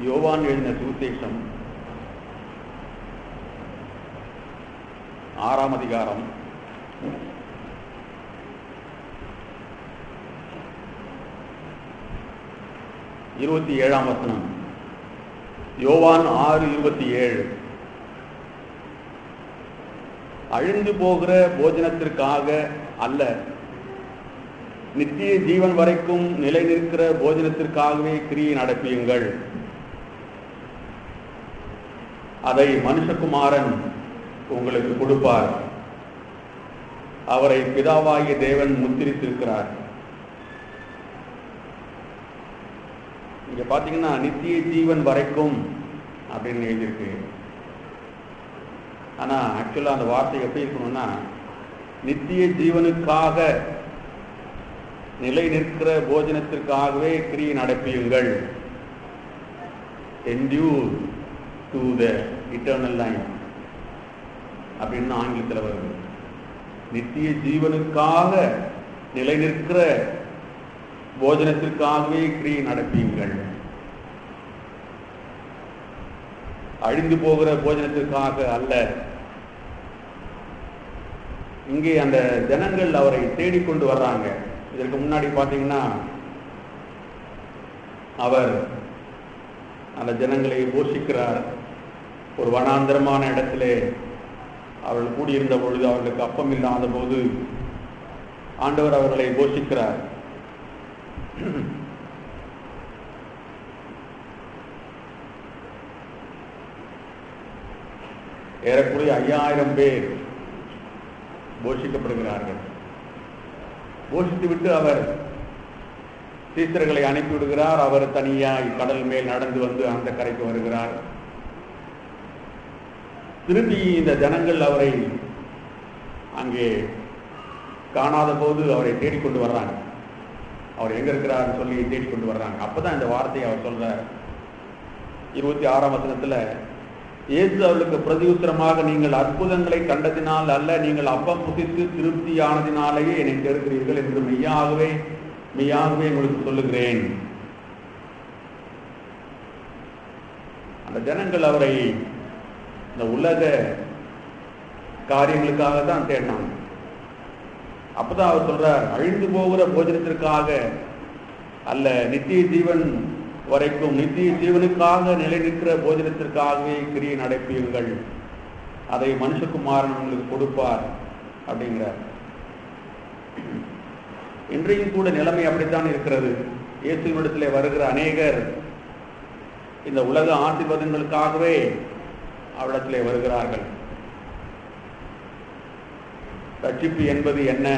யோவான் எழுதின சுவிசேஷம் 6ஆம் அதிகாரம் 27ஆம் வசனம். யோவான் 6:27. அழிந்து போகிற போஜனத்திற்காக அல்ல, நித்திய ஜீவன் வரைக்கும் நிலை நிற்கிற போஜனத்திற்காகவே கிரியை நடப்பியுங்கள். அதை மனுஷகுமாரன் உங்களுக்கு கொடுப்பார். அவரை பிதாவாகிய தேவன் முத்திரித்திருக்கிறார். இங்க பாத்தீங்கன்னா நித்திய ஜீவன் வரைக்கும் அப்படின்னு எழுதியிருக்கு. ஆனா ஆக்சுவலா அந்த வார்த்தை எப்படி இருக்கணும்னா, நித்திய ஜீவனுக்காக நிலை நிற்கிற போஜனத்திற்காகவே கிரியை நடப்பியுங்கள். endure to the eternal life அப்படின்னு ஆங்கிலத்தில் வருது. நித்திய ஜீவனுக்காக நிலை நிற்கிற போஜனத்திற்காகவே கிரியை நடப்பியுங்கள். அழிந்து போகிற போஜனத்திற்காக அல்ல. இங்கே அந்த ஜனங்கள் அவரை தேடிக்கொண்டு வர்றாங்க. இதற்கு முன்னாடி பார்த்தீங்கன்னா அவர் அந்த ஜனங்களை போஷிக்கிறார். ஒரு வனாந்தரமான இடத்திலே அவர்கள் கூடியிருந்த பொழுது அவர்களுக்கு அப்பம் இல்லாத போது ஆண்டவர் அவர்களை போஷிக்கிறார். ஏறக்குறைய 5000 பேர் போஷிக்கப்படுகிறார்கள். போஷித்துவிட்டு அவர் சீசர்களை அனுப்பிவிடுகிறார். அவர் தனியாய் கடல் மேல் நடந்து வந்து அந்த கரைக்கு வருகிறார். திரும்பி இந்த ஜனங்கள் அவரை அங்கே காணாத போது அவரை தேடிக்கொண்டு வர்றாங்க. அவர் எங்க இருக்கிறார் சொல்லி தேடிக்கொண்டு வர்றாங்க. அப்பதான் இந்த வார்த்தையை அவர் சொல்றார். 26ஆம் வசனத்துல, இயேசு அவர்களுக்கு பிரதியுத்தரமாக, நீங்கள் அற்புதங்களை கண்டதினால் அல்ல, நீங்கள் அப்பம் புசித்து திருப்தியானதினாலேயே என்னை தேடுகிறீர்கள் என்று மெய்யாகவே உங்களுக்கு சொல்லுகிறேன். அந்த ஜனங்கள் அவரை இந்த உலக காரியங்களுக்காக தான் தேடினாங்க. அப்பதான் அவர் சொல்றார், அழிந்து போகிற போஜனத்திற்காக அல்ல, நித்திய ஜீவன் வரைக்கும் நித்திய ஜீவனுக்காக நிலை நிற்கிற போஜனத்திற்காகவே கிரியை நடப்பியுங்கள். அதை மனுஷகுமாரன் உங்களுக்கு கொடுப்பார் அப்படிங்கிறார். இன்றையும் கூட நிலைமை அப்படித்தான் இருக்கிறது. இயேசுவினிடத்திலே வருகிற அநேகர் இந்த உலக ஆசீர்வாதங்களுக்காகவே அவரிடத்திலே வருகிறார்கள். ரட்சிப்பு என்பது என்ன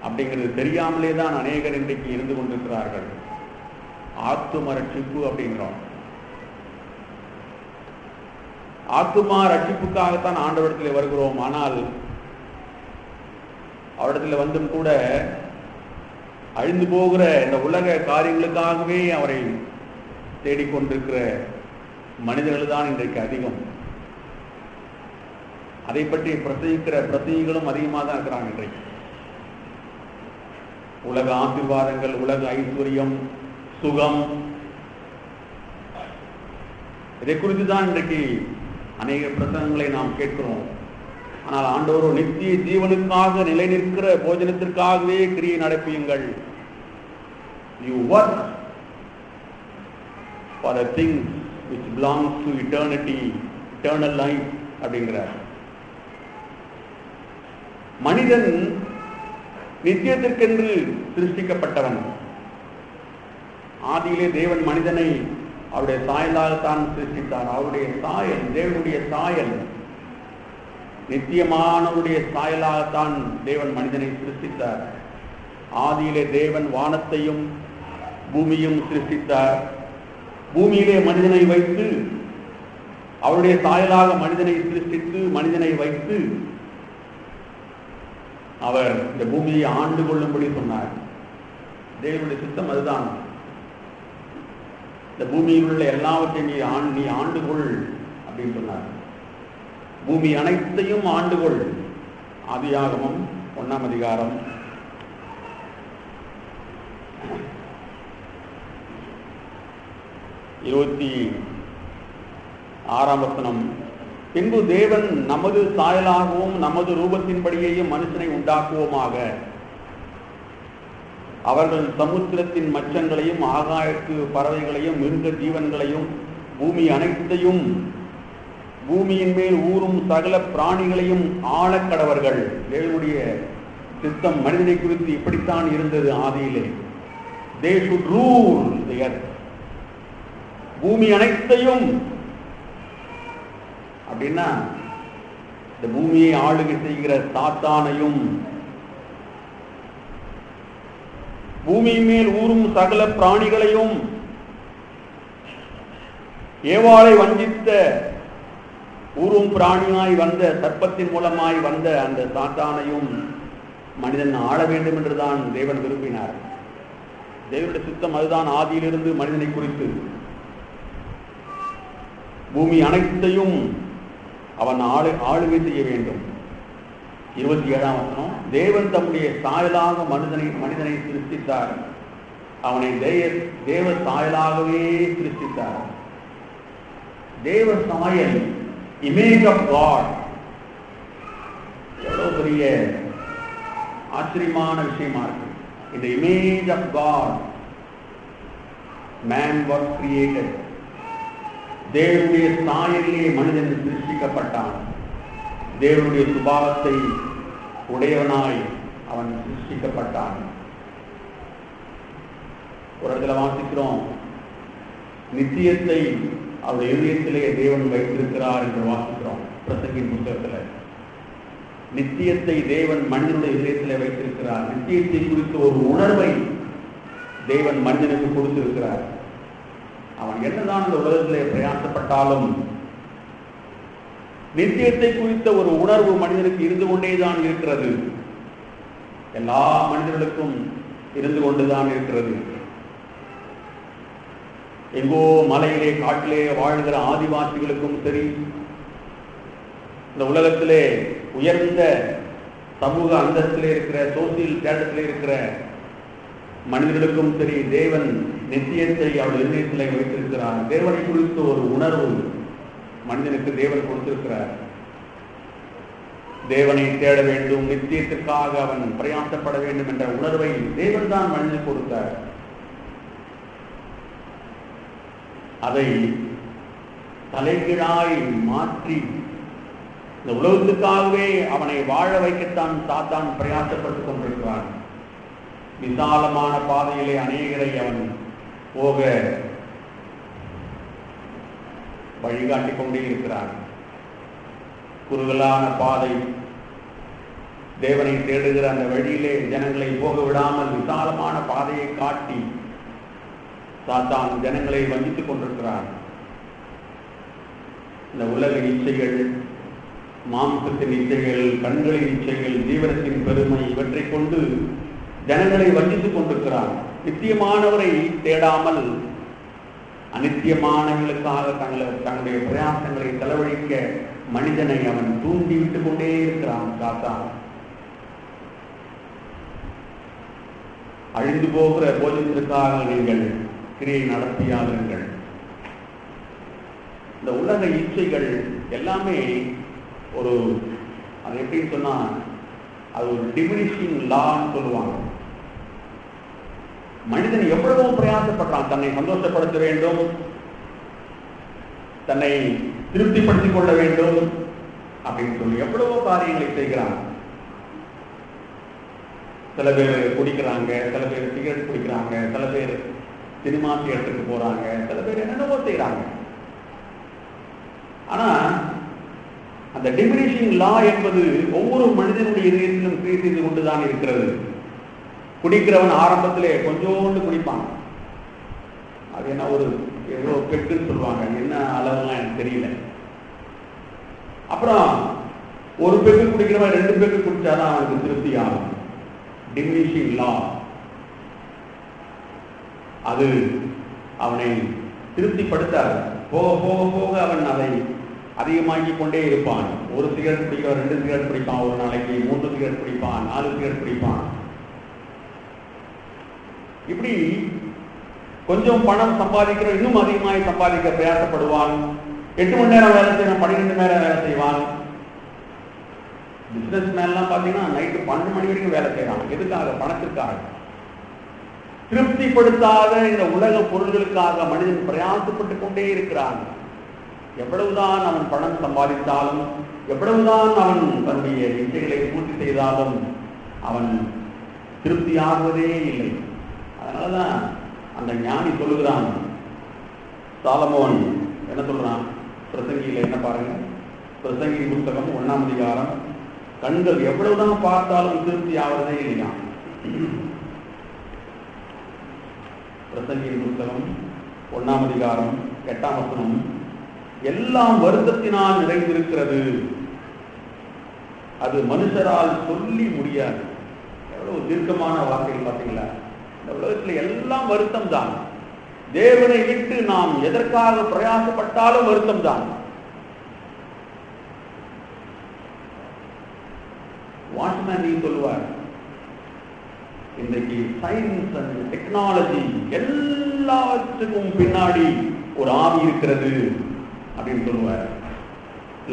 அப்படிங்கிறது தெரியாமலே தான் அநேகர் இன்றைக்கு இருந்து கொண்டிருக்கிறார்கள். ஆத்தும ரட்சிப்பு அப்படிங்கிறோம். ஆத்துமா ரட்சிப்புக்காகத்தான் ஆண்டவரிடத்தில் வருகிறோம். ஆனால் அவரிடத்தில் வந்தும் கூட அழிந்து போகிற இந்த உலக காரியங்களுக்காகவே அவரை தேடிக்கொண்டிருக்கிற மனிதர்கள் தான் இன்றைக்கு அதிகம். அதை பற்றி பிரசங்கிக்கிற பிரசங்கிகளும் அதிகமாக தான் இருக்கிறாங்க இன்றைக்கு. உலக ஆசீர்வாதங்கள், உலக ஐஸ்வர்யம், சுகம், இதை குறித்து தான் இன்றைக்கு அநேக பிரசங்கங்களை நாம் கேட்கிறோம். ஆனால் ஆண்டவரோ நித்திய ஜீவனுக்காக நிலை நிற்கிற போஜனத்திற்காகவே கிரியை நடப்பியுங்கள். You work for the things which belongs to eternity, eternal life அப்படிங்கிறார். மனிதன் நித்தியத்திற்கென்று சிருஷ்டிக்கப்பட்டவன். ஆதியிலே தேவன் மனிதனை அவருடைய சாயலாகத்தான் சிருஷ்டித்தார். அவருடைய சாயல், தேவனுடைய சாயல், நித்தியமானவருடைய சாயலாகத்தான் தேவன் மனிதனை சிருஷ்டித்தார். ஆதியிலே தேவன் வானத்தையும் பூமியும் சிருஷ்டித்தார். பூமியிலே மனிதனை வைத்து அவருடைய சாயலாக மனிதனை சிருஷ்டித்து மனிதனை வைத்து அவர் இந்த பூமியை ஆண்டு கொள்ளும்படி சொன்னார். தேவனுடைய சித்தம் அதுதான். இந்த பூமியில் உள்ள எல்லாவற்றையும் நீ ஆண்டு கொள் அப்படின்னு சொன்னார். பூமி அனைத்தையும் ஆண்டுகொள். ஆதியாகமம் 1ஆம் அதிகாரம் 1 26 பின்பு தேவன் நமது சாயலாகவும் நமது ரூபத்தின்படியேயும் மனுஷனை உண்டாக்குவோமாக. அவர்கள் சமுத்திரத்தின் மச்சங்களையும் ஆகாயத்து பறவைகளையும் மிருக ஜீவன்களையும் பூமி அனைத்தையும் பூமியின் மேல் ஊறும் சகல பிராணிகளையும் ஆளக்கடவர்கள். தேவனுடைய சித்தம் மனிதனை குறித்து இப்படித்தான் இருந்தது ஆதியிலே. They should rule the earth. பூமி அனைத்தையும் அப்படின்னா இந்த பூமியை ஆளுகை செய்கிற சாத்தானையும் பூமியின் மேல் ஊறும் சகல பிராணிகளையும் ஏவாளை வஞ்சித்த ஊறும் பிராணியாய் வந்த சர்ப்பத்தின் மூலமாய் வந்த அந்த சாத்தானையும் மனிதன் ஆள வேண்டும் என்றுதான் தேவன் விரும்பினார். தேவனுடைய சித்தம் அதுதான் ஆதியிலிருந்து மனிதனை குறித்து. பூமி அனைத்தையும் அவன் ஆளுகை செய்ய வேண்டும். 27 தேவன் தம்முடைய சாயலாக மனிதனை சிருஷ்டித்தார். அவனை தேவ சாயலாகவே சிருஷ்டித்தார். தேவ சாயல், இமேஜ் ஆஃப் காட். எவ்வளவு பெரிய ஆச்சரியமான விஷயமா இருக்கு. இந்த image of God man was created. தேவனுடைய சாயலிலே மனிதன் சிருஷ்டிக்கப்பட்டான். தேவனுடைய சுபாவத்தை உடையவனாய் அவன் சிருஷ்டிக்கப்பட்டான். ஒரு இடத்துல வாசிக்கிறோம், நித்தியத்தை அவருடைய இதயத்திலே தேவன் வைத்திருக்கிறார் என்று வாசிக்கிறோம். பிரசங்கின் புத்தகத்தில் நித்தியத்தை தேவன் மனிதனுடைய இதயத்திலே வைத்திருக்கிறார். நித்தியத்தை குறித்த ஒரு உணர்வை தேவன் மனிதனுக்கு கொடுத்திருக்கிறார். அவன் என்னதான் இந்த உலகத்திலே பிரயாசப்பட்டாலும் நித்தியத்தை குறித்த ஒரு உணர்வு மனிதனுக்கு இருந்து கொண்டேதான் இருக்கிறது. எல்லா மனிதர்களுக்கும் இருந்து கொண்டுதான் இருக்கிறது. எங்கோ மலையிலே காட்டிலே வாழ்கிற ஆதிவாசிகளுக்கும் சரி, இந்த உலகத்திலே உயர்ந்த சமூக அந்தஸ்திலே இருக்கிற சோசியல் ஸ்டேட்டஸில் இருக்கிற மனிதர்களுக்கும் சரி, தேவன் நித்தியத்தை அவள் இதயத்திலே வைத்திருக்கிறார். தேவனை குறித்த ஒரு உணர்வு மனிதனுக்கு தேவன் கொடுத்திருக்கிறார். தேவனை தேட வேண்டும், நித்தியத்திற்காக அவன் பிரயாசப்பட வேண்டும் என்ற உணர்வை தேவன் தான் மனிதனுக்கு கொடுத்தார். அதை தலைகீழாய் மாற்றி இந்த உலகத்துக்காகவே அவனை வாழ வைக்கத்தான் சாத்தான் பிரயாசப்பட்டுக் கொண்டிருக்கிறான். விசாலமான பாதையிலே அநேகரை அவன் போக வழிகாட்டிக் கொண்டே இருக்கிறான். குறுகலான பாதை, தேவனை தேடுகிற அந்த வழியிலே ஜனங்களை போக விடாமல் விசாலமான பாதையை காட்டி சாத்தான் ஜனங்களை வஞ்சித்துக் கொண்டிருக்கிறான். இந்த உலக இச்சைகள், மாம்சத்தின் இச்சைகள், கண்களின் இச்சைகள், ஜீவனத்தின் பெருமை, இவற்றை கொண்டு ஜனங்களை வஞ்சித்துக் கொண்டிருக்கிறான். நித்தியமானவரை தேடாமல் அநித்தியமானவர்களுக்காக தங்களுடைய பிரயாசங்களை செலவழிக்க மனிதனை அவன் தூண்டிவிட்டுக் கொண்டே இருக்கிறான் சாத்தான். அழிந்து போகிற போஜனத்திற்காக நீங்கள் கிரியை நடத்தியாதீர்கள். இந்த உலக இச்சைகள் எல்லாமே ஒரு, அது எப்படின்னு சொன்னா, அது ஒரு டிமினிஷிங் லான்னு சொல்லுவாங்க. மனிதன் எவ்வளவோ பிரயாசப்படுறான், தன்னை சந்தோஷப்படுத்த வேண்டும், தன்னை திருப்திப்படுத்திக் கொள்ள வேண்டும் அப்படின்னு சொல்லி எவ்வளவோ காரியங்களை செய்கிறான். சில பேர் குடிக்கிறாங்க, சில பேர் சிகரெட் குடிக்கிறாங்க, சில பேர் சினிமா தியேட்டருக்கு போறாங்க, சில பேர் என்னென்னவோ செய்யறாங்க. ஆனா அந்த டிமினிஷிங் லா என்பது ஒவ்வொரு மனிதனுடைய இதயத்திலும் கிரியை செய்து கொண்டுதான் இருக்கிறது. குடிக்கிறவன் ஆரம்பத்திலே கொஞ்சோண்டு குடிப்பான். அது என்ன ஒரு ஏதோ பெட்டுன்னு சொல்லுவாங்க, என்ன அளவுலாம் எனக்கு தெரியல. அப்புறம் ஒரு பெக்கு குடிக்கிறவன் 2 பெக்கு குடிச்சாதான் அவனுக்கு திருப்தி ஆகும். டிமினிஷிங் லா அது அவனை திருப்திப்படுத்தாது. போக போக போக அவன் அதை அதிகமாக்கி கொண்டே இருப்பான். ஒரு சிகரெட் பிடிக்கிறவன் 2 சிகரெட் பிடிப்பான், ஒரு நாளைக்கு 3 சிகரெட் பிடிப்பான், 4 சிகரெட் பிடிப்பான். இப்படி கொஞ்சம் பணம் சம்பாதிக்கிற இன்னும் அதிகமாக சம்பாதிக்க பிரயாசப்படுவான். 8 மணி நேரம் வேலை செய்வான், 12 மணி நேரம் வேலை செய்வான். பிசினஸ் மேன்லாம் பார்த்தீங்கன்னா நைட்டு 12 மணி வரைக்கும் வேலை செய்யறான். எதுக்காக? பணத்திற்காக. திருப்திப்படுத்தாத இந்த உலக பொருள்களுக்காக மனிதன் பிரயாசப்பட்டு கொண்டே இருக்கிறான். எவ்வளவுதான் அவன் பணம் சம்பாதித்தாலும், எவ்வளவுதான் அவன் தன்னுடைய இச்சைகளை பூர்த்தி செய்தாலும் அவன் திருப்தியாகுவதே இல்லை. அதனாலதான் அந்த ஞானி சொல்லுகிறான், சாலமோன் என்ன சொல்றான் பிரசங்கியில, என்ன பாருங்க, பிரசங்கி புத்தகம் 1ஆம் அதிகாரம், கண்கள் எவ்வளவுதான் பார்த்தாலும் திருப்தி ஆவதே இல்லையா. பிரசங்கியின் புத்தகம் 1ஆம் அதிகாரம் 8ஆம் வசனம், எல்லாம் வருத்தத்தினால் நிறைந்திருக்கிறது, அது மனுஷரால் சொல்லி முடியாது. எவ்வளவு தீர்க்கமான வார்த்தைகள் பார்த்தீங்களா. இந்த உலகத்தில் எல்லாம் வருத்தம் தான். தேவனை விட்டு நாம் எதற்காக பிரயாசப்பட்டாலும் வருத்தம் தான். வாட்மேன் சொல்லுவார், இன்றைக்கு சயின்ஸ் அண்ட் டெக்னாலஜி எல்லாத்துக்கும் பின்னாடி ஒரு ஆவி இருக்கிறது அப்படின்னு சொல்லுவார்.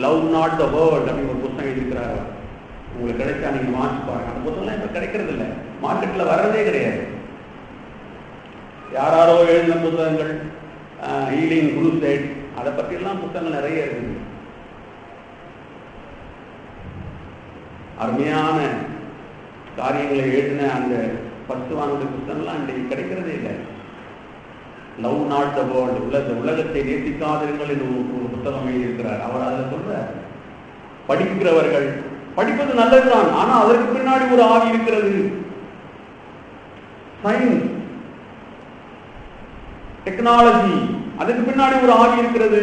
லவ் நாட் த வேர்ல்ட் அப்படின்னு ஒரு புத்தகம் எழுதியிருக்கிறார். உங்களுக்கு கிடைச்சா நீங்க வாங்கி பாருங்க. அந்த புத்தகம்லாம் இப்ப கிடைக்கிறது இல்லை, மார்க்கெட்ல வர்றதே கிடையாது. யாரோ எழுதின புத்தகங்கள், ஹீலிங் குருசேட், அதை பற்றி எல்லாம் புத்தகங்கள் நிறைய இருக்குது. அருமையான காரியங்களை எழுதின அந்த 10 வாங்க புத்தகம்லாம் இன்றைக்கு கிடைக்கிறதே இல்லை. லவ் நாட் த வேர்ல்ட், உலகத்தை நேசிக்காதீர்கள் என்று ஒரு புத்தகம் எழுதியிருக்கிறார். அவர் அதில் சொல்றார், படிக்கிறவர்கள் படிப்பது நல்லதுதான், ஆனா அதற்கு பின்னாடி ஒரு ஆவி இருக்கிறது. சயின்ஸ் டெக்னாலஜி, அதுக்கு பின்னாடி ஒரு ஆவி இருக்கிறது.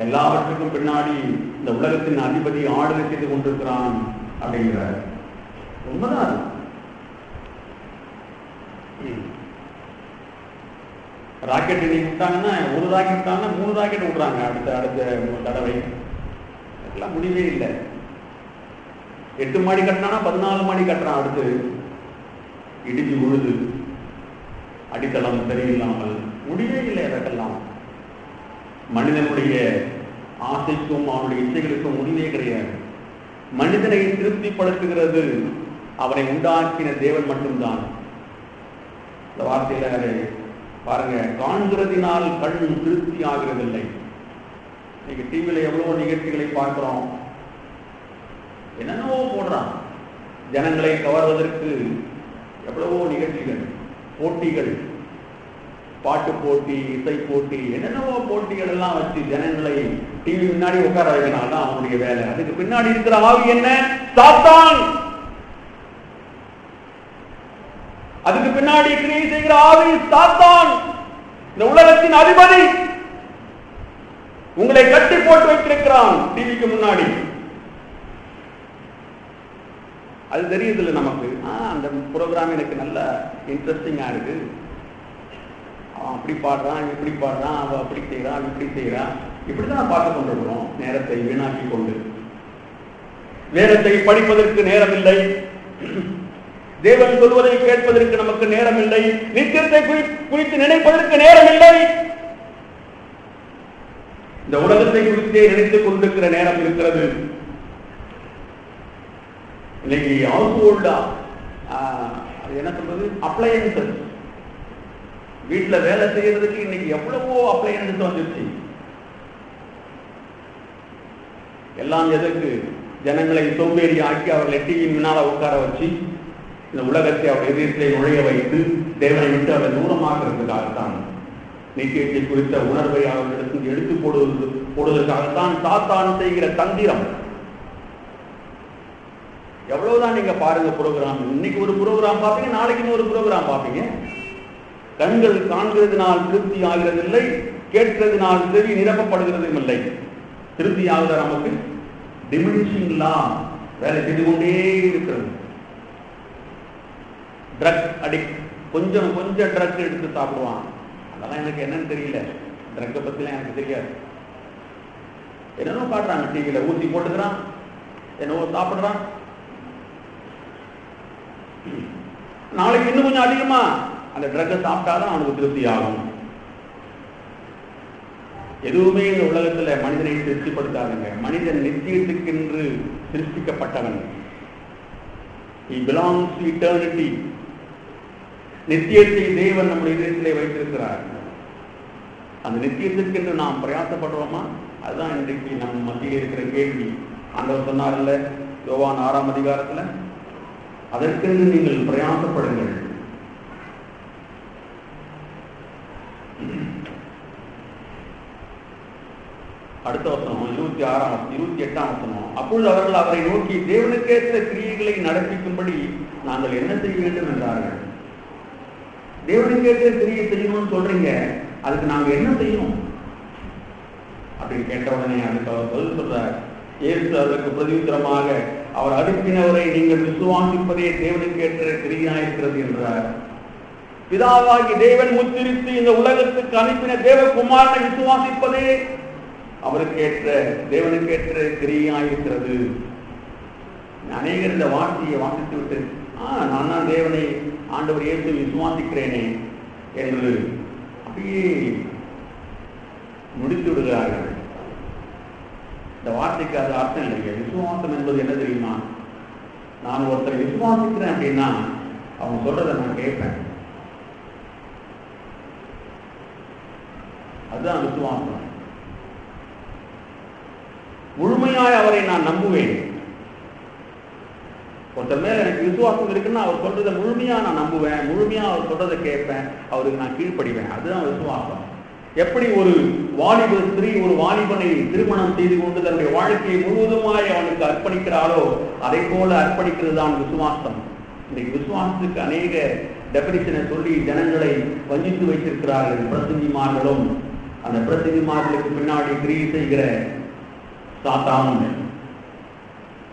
எல்லாவற்றுக்கும் பின்னாடி இந்த உலகத்தின் அதிபதி ஆளுகை செய்து கொண்டிருக்கிறான் அப்படிங்கிறார். உண்மைதான். ராக்கெட் இன்னைக்கு விட்டாங்கன்னா, ஒரு ராக்கெட் விட்டாங்கன்னா 3 ராக்கெட் விடுறாங்க அடுத்த தடவை. எல்லாம் முடிவே இல்லை. 8 மாடி கட்டினா 14 மாடி கட்டுறான். அடுத்து இடிஞ்சு விழுது, அடித்தளம் சரியில்லாமல், முடிவே இல்லை. அதற்கெல்லாம் மனிதனுடைய ஆசைக்கும் அவனுடைய இச்சைகளுக்கும் முடிவே கிடையாது. மனிதனை திருப்திப்படுத்துகிறது அவனை உண்டாக்கின தேவன் மட்டும்தான். இந்த வார்த்தையில பாருங்க, காண்கிறதினால் கண் திருப்தி ஆகிறதில்லை. இன்னைக்கு டிவியில எவ்வளவோ நிகழ்ச்சிகளை பார்க்கிறோம், என்னென்னவோ போடுறான். ஜனங்களை கவர்வதற்கு எவ்வளவோ நிகழ்ச்சிகள், போட்டிகள், பாட்டு போட்டி, இசை போட்டி, என்னென்னவோ போட்டிகள் எல்லாம் வச்சு ஜனங்களை டிவி முன்னாடி உட்கார வைக்கனால்தான் அவனுடைய வேலை. அதுக்கு பின்னாடி இருக்கிற ஆவி என்ன? சாத்தான். அதுக்கு பின்னாடி கிரியை செய்கிற ஆவி சாத்தான், இந்த உலகத்தின் அதிபதி. உங்களை கட்டி போட்டு வைத்திருக்கிறான் டிவிக்கு முன்னாடி. அது தெரியுதுல்ல நமக்கு. அந்த ப்ரோக்ராம் எனக்கு நல்ல இன்ட்ரெஸ்டிங்கா இருக்கு, அவன் அப்படி பாடுறான், இப்படி பாடுறான், அவன் அப்படி செய்யறான், இப்படி செய்யறான், இப்படிதான் பார்த்து கொண்டிருக்கிறோம். நேரத்தை வீணாக்கி கொண்டு, வேதத்தை படிப்பதற்கு நேரம் இல்லை, தேவன் சொல்வதை கேட்பதற்கு நமக்கு நேரம் இல்லை, நித்தியத்தை குறித்து நினைப்பதற்கு நேரம் இல்லை, இந்த உலகத்தை குறித்தே நினைத்துக் கொண்டிருக்கிற நேரம் இருக்கிறது. இன்னைக்கு ஹவுஸ் ஹோல்டா அது என்ன சொல்றது, அப்ளையன்சஸ், வீட்டுல வேலை செய்யறதுக்கு இன்னைக்கு எவ்வளவோ அப்ளையன்சஸ் வந்துருச்சு. எல்லாம் எதற்கு? ஜனங்களை சோம்பேறி ஆக்கி அவர்களை டிவியின் முன்னால உட்கார வச்சு இந்த உலகத்தை அவர் எதிர்த்தை நுழைய வைத்து தேவனை விட்டு அவர் தூரமாக்குறதுக்காகத்தான், நித்தியத்தை குறித்த உணர்வை அவர்களிடத்தில் எடுத்து போடுவதற்காகத்தான் சாத்தான் செய்கிற தந்திரம். எவ்வளவுதான் நீங்க பாருங்க ப்ரோக்ராம். இன்னைக்கு ஒரு ப்ரோக்ராம் பார்ப்பீங்க, நாளைக்கு இன்னொரு ப்ரோக்ராம் பார்ப்பீங்க. கண்கள் காண்கிறதுனால் திருப்தி ஆகிறதில்லை, கேட்கிறதுனால் செவி நிரப்பப்படுகிறதும் இல்லை. திருப்தி ஆகுற நமக்கு டிமினிஷிங் லா வேலை செய்து கொண்டே இருக்கிறது. ட்ரக் அடிக்ட், கொஞ்சம் ட்ரக் எடுத்து சாப்பிடுவான். அதெல்லாம் எனக்கு என்னன்னு தெரியல, ட்ரக்கை பத்திலாம் எனக்கு தெரியாது. என்னென்னோ காட்டுறாங்க டிவியில, ஊசி போட்டுக்கிறான், என்னவோ சாப்பிடுறான். நாளைக்கு இன்னும் கொஞ்சம் அதிகமா அந்த ட்ரக்கை சாப்பிட்டாதான் அவனுக்கு திருப்தி ஆகும். எதுவுமே இந்த உலகத்துல மனிதனை திருப்திப்படுத்தாதுங்க. மனிதன் நித்தியத்துக்கென்று சிருஷ்டிக்கப்பட்டவன். He belongs to eternity. நித்தியத்தை தேவன் நம்முடைய இதயத்திலே வைத்திருக்கிறார். அந்த நித்தியத்திற்கென்று நாம் பிரயாசப்படுறோமா? அதுதான் இன்றைக்கு நம் மத்தியில் இருக்கிற கேள்வி. ஆண்டவர் சொன்னார்ல யோவான் 6ஆம் அதிகாரத்துல, அதற்கென்று நீங்கள் பிரயாசப்படுங்கள். அடுத்த வசனம் 28ஆம் வசனம். அப்பொழுது அவர்கள் அவரை நோக்கி, தேவனுக்கேற்ற கிரியைகளை நடப்பிக்கும்படி நாங்கள் என்ன செய்ய வேண்டும் என்றார்கள். தேவனுக்கேற்ற கிரியை செய்யணும்னு சொல்றீங்க, அதுக்கு நாங்க என்ன செய்யணும் அப்படின்னு கேட்ட உடனே அதுக்கு அவர் பதில் சொல்றார். இயேசு அதற்கு பிரதியுத்தரமாக, அவர் அனுப்பினவரை நீங்கள் விசுவாசிப்பதே தேவனுக்கேற்ற கிரியாயிருக்கிறது என்றார். பிதாவாகி தேவன் முத்திரித்து இந்த உலகத்துக்கு அனுப்பின தேவகுமாரனை விசுவாசிப்பதே அவருக்கேற்ற தேவனுக்கேற்ற கிரியாயிருக்கிறது. அநேகர் இந்த வார்த்தையை வாசித்து விட்டு நான் தான் தேவனை ஆண்டவர் இயேசு விசுவாசிக்கிறேனே என்று அப்படியே முடித்து விடுகிறார்கள். இந்த வார்த்தைக்கு அது அர்த்தம் இல்லைங்க. விசுவாசம் என்பது என்ன தெரியுமா? நான் ஒருத்தரை விசுவாசிக்கிறேன் அப்படின்னா அவங்க சொல்றதை நான் கேட்பேன். அதுதான் விசுவாசம். முழுமையாய் அவரை நான் நம்புவேன். ஒருத்தர் மேல எனக்கு விசுவாசம் இருக்குன்னா அவர் சொல்றதை முழுமையா நான் நம்புவேன், முழுமையா அவர் சொல்றதை கேட்பேன், அவருக்கு நான் கீழ்ப்படிவேன். அதுதான் விசுவாசம். எப்படி ஒரு வாலிப ஸ்திரீ ஒரு வாலிபனை திருமணம் செய்து கொண்டு தன்னுடைய வாழ்க்கையை முழுவதுமாய் அவனுக்கு அர்ப்பணிக்கிறாரோ அதை போல அர்ப்பணிக்கிறது தான் விசுவாசம். இன்றைக்கு விசுவாசத்துக்கு அநேக டெபினிஷனை சொல்லி ஜனங்களை வஞ்சித்து வைத்திருக்கிறார்கள் பிரசங்கிமார்களும். அந்த பிரசங்கிமார்களுக்கு பின்னாடி கிரியை செய்கிற சாத்தானும்.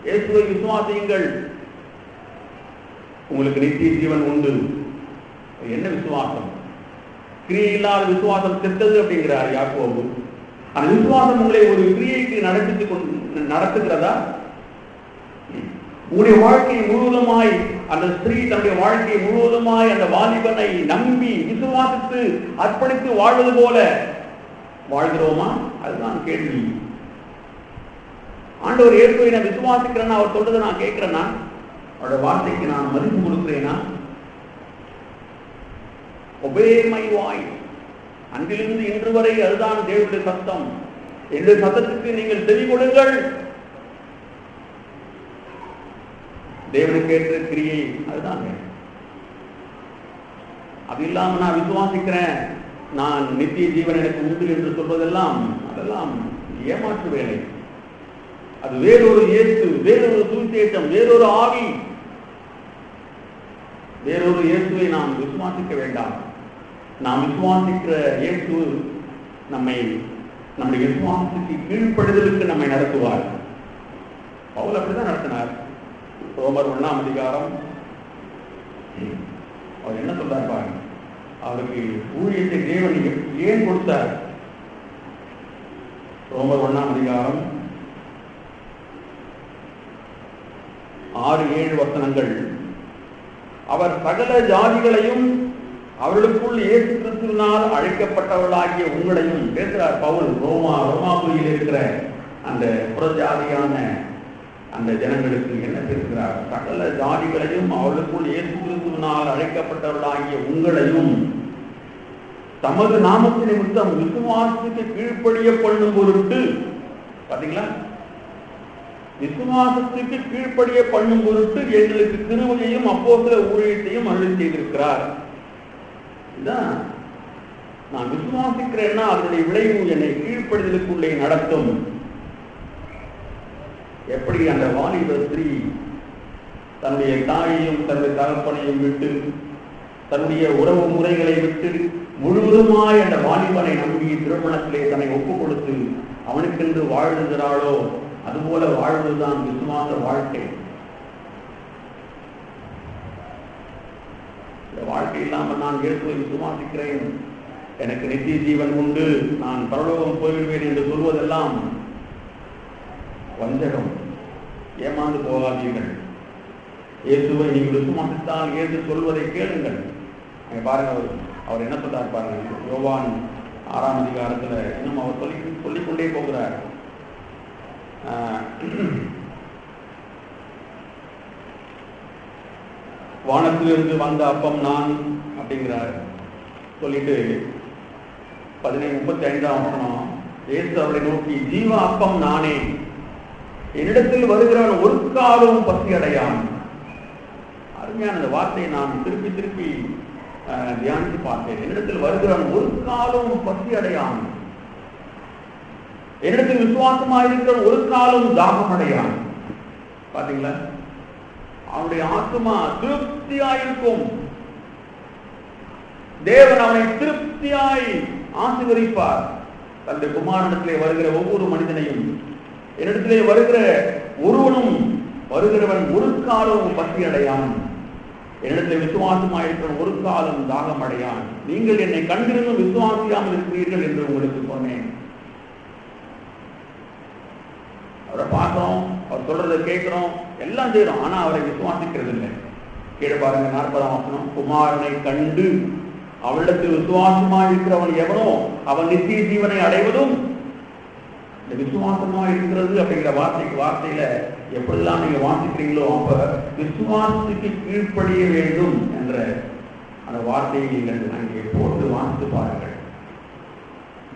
இயேசுவை விசுவாசியுங்கள், உங்களுக்கு நித்திய ஜீவன் உண்டு. என்ன விசுவாசம்? கிரியை இல்லாத விசுவாசம் செத்தது அப்படிங்கிறார் யாக்கோபு. அந்த விசுவாசம் உங்களை ஒரு கிரியைக்கு நடத்துகிறதா? உங்களுடைய வாழ்க்கையை முழுவதுமாய் அந்த ஸ்திரீ தன்னுடைய வாழ்க்கையை முழுவதுமாய் அந்த வாலிபனை நம்பி விசுவாசித்து அர்ப்பணித்து வாழ்வது போல வாழ்கிறோமா? அதுதான் கேள்வி. ஆண்டவர் இயேசுவை நான் விசுவாசிக்கிறேன்னா அவர் சொல்றதை நான் கேட்கிறேன்னா, அவருடைய வார்த்தைக்கு நான் மதிப்பு கொடுக்கிறேனா? obey my voice. அன்றிலிருந்து இன்று வரை அதுதான் தேவனுடைய சத்தம். இந்த சத்தத்துக்கு நீங்கள் செவி கொடுங்கள். தேவனுக்கேற்ற கிரியை அதுதான். அது இல்லாம நான் விசுவாசிக்கிறேன், நான் நித்திய ஜீவன் எனக்கு உண்டு என்று சொல்வதெல்லாம் அதெல்லாம் ஏமாற்று வேலை. அது வேறொரு இயேசு, வேறொரு சுவிசேஷம், வேறொரு ஆவி. வேறொரு இயேசுவை நாம் விசுவாசிக்க வேண்டாம். நாம் விசுவாசிக்கிற இயேசு நம்முடைய விசுவாசத்துக்கு கீழ்ப்படுதலுக்கு நம்மை நடத்துவார். பவுல் அப்படிதான் நடத்தினார். ரோமர் 1ஆம் அதிகாரம் அவர் என்ன சொல்றார் பாருங்க. அவருக்கு ஊழியத்தை தேவன் ஏன் கொடுத்தார்? ரோமர் 1ஆம் அதிகாரம் 6-7 வசனங்கள். அவர் சகல ஜாதிகளையும் அவர்களுக்குள் இயேசு கிறிஸ்துவினால் அழைக்கப்பட்டவர்களாகிய உங்களையும் பேசுகிறார் பவுல். ரோமாபுரியில் இருக்கிற அந்த புறஜாதியான அந்த ஜனங்களுக்கு என்ன பேசுகிறார்? சகல ஜாதிகளையும் அவர்களுக்குள் இயேசு கிறிஸ்துவினால் அழைக்கப்பட்டவர்களாகிய உங்களையும் தமது நாமத்தின் நிமித்தம் விசுவாசத்துக்கு கீழ்ப்படிய பண்ணும் பொருட்டு, பாத்தீங்களா, விசுவாசத்துக்கு கீழ்ப்படிய பண்ணும் பொருட்டு எங்களுக்கு கிருபையையும் அப்போஸ்தல ஊழியத்தையும் அருளி செய்திருக்கிறார். இதுதான் நான் விசுவாசிக்கிறேன்னா அதனுடைய விளைவு என்னை கீழ்ப்படிதலுக்குள்ளே நடத்தும். எப்படி அந்த வாலிப ஸ்திரீ தன்னுடைய தாயையும் தன்னுடைய தகப்பனையும் விட்டு தன்னுடைய உறவு முறைகளை விட்டு முழுவதுமாய் அந்த வாலிபனை நம்பி திருமணத்திலே தன்னை ஒப்புக் கொடுத்து அவனுக்கென்று வாழ்கிறாளோ அதுபோல வாழ்வதுதான் விசுவாச வாழ்க்கை. இந்த வாழ்க்கை இல்லாமல் நான் இயேசுவை விசுவாசிக்கிறேன், எனக்கு நித்திய ஜீவன் உண்டு, நான் பரலோகம் போய்விடுவேன் என்று சொல்வதெல்லாம் வஞ்சகம். ஏமாந்து போகாதீர்கள். இயேசுவை நீங்கள் விசுவாசித்தால் இயேசு சொல்வதை கேளுங்கள். பாருங்க, அவர் என்ன சொல்றார் பாருங்க. யோவான் 6ஆம் அதிகாரத்துல இன்னும் அவர் சொல்லிக்கொண்டே போகிறார். வானத்திலிருந்து வந்த அப்பம் நான் அப்படிங்கிறார். சொல்லிட்டு 35ஆம் வசனம், இயேசு அவரை நோக்கி, ஜீவ அப்பம் நானே, என்னிடத்தில் வருகிறவன் ஒரு காலம் பசி அடையான். அருமையான அந்த வார்த்தையை நான் திருப்பி திருப்பி தியானித்து பார்த்தேன். என்னிடத்தில் வருகிறவன் ஒரு காலம் பசி அடையான், என்னிடத்தில் விசுவாசமாக இருக்கிறவன் ஒரு காலம் தாகம் அடையான். பாத்தீங்களா? அவனுடைய ஆத்மா திருப்தியாயிருக்கும். தேவன் அவனை திருப்தியாய் ஆசீர்வதிப்பார். தன்னுடைய குமாரனிடத்திலே வருகிற ஒவ்வொரு மனிதனையும், என்னிடத்திலே வருகிற ஒருவனும் வருகிறவன் ஒரு காலம் பசி அடையான், என்னிடத்தில் விசுவாசமாக இருக்கிறவன் ஒரு காலம் தாகம் அடையான். நீங்கள் என்னை கண்டிருந்தும் விசுவாசியாமல் இருக்கிறீர்கள் என்று உங்களுக்கு சொன்னேன். அவரை பார்க்கிறோம், அவர் சொல்றதை கேட்கிறோம், எல்லாம் செய்யறோம், ஆனா அவரை விசுவாசிக்கிறது இல்லை. கீழே பாருங்க 40ஆம் வசனம், குமாரனை கண்டு அவளிடத்தில் விசுவாசமாக இருக்கிறவன் எவனோ அவன் நித்திய ஜீவனை அடைவதும். இந்த விசுவாசமா இருக்கிறது அப்படிங்கிற வார்த்தையில எப்படிலாம் நீங்க வாசிக்கிறீங்களோ அப்ப விசுவாசத்துக்கு கீழ்ப்படிய வேண்டும் என்ற அந்த வார்த்தையை நீங்கள் அங்கே போட்டு வாசித்து பாருங்கள்.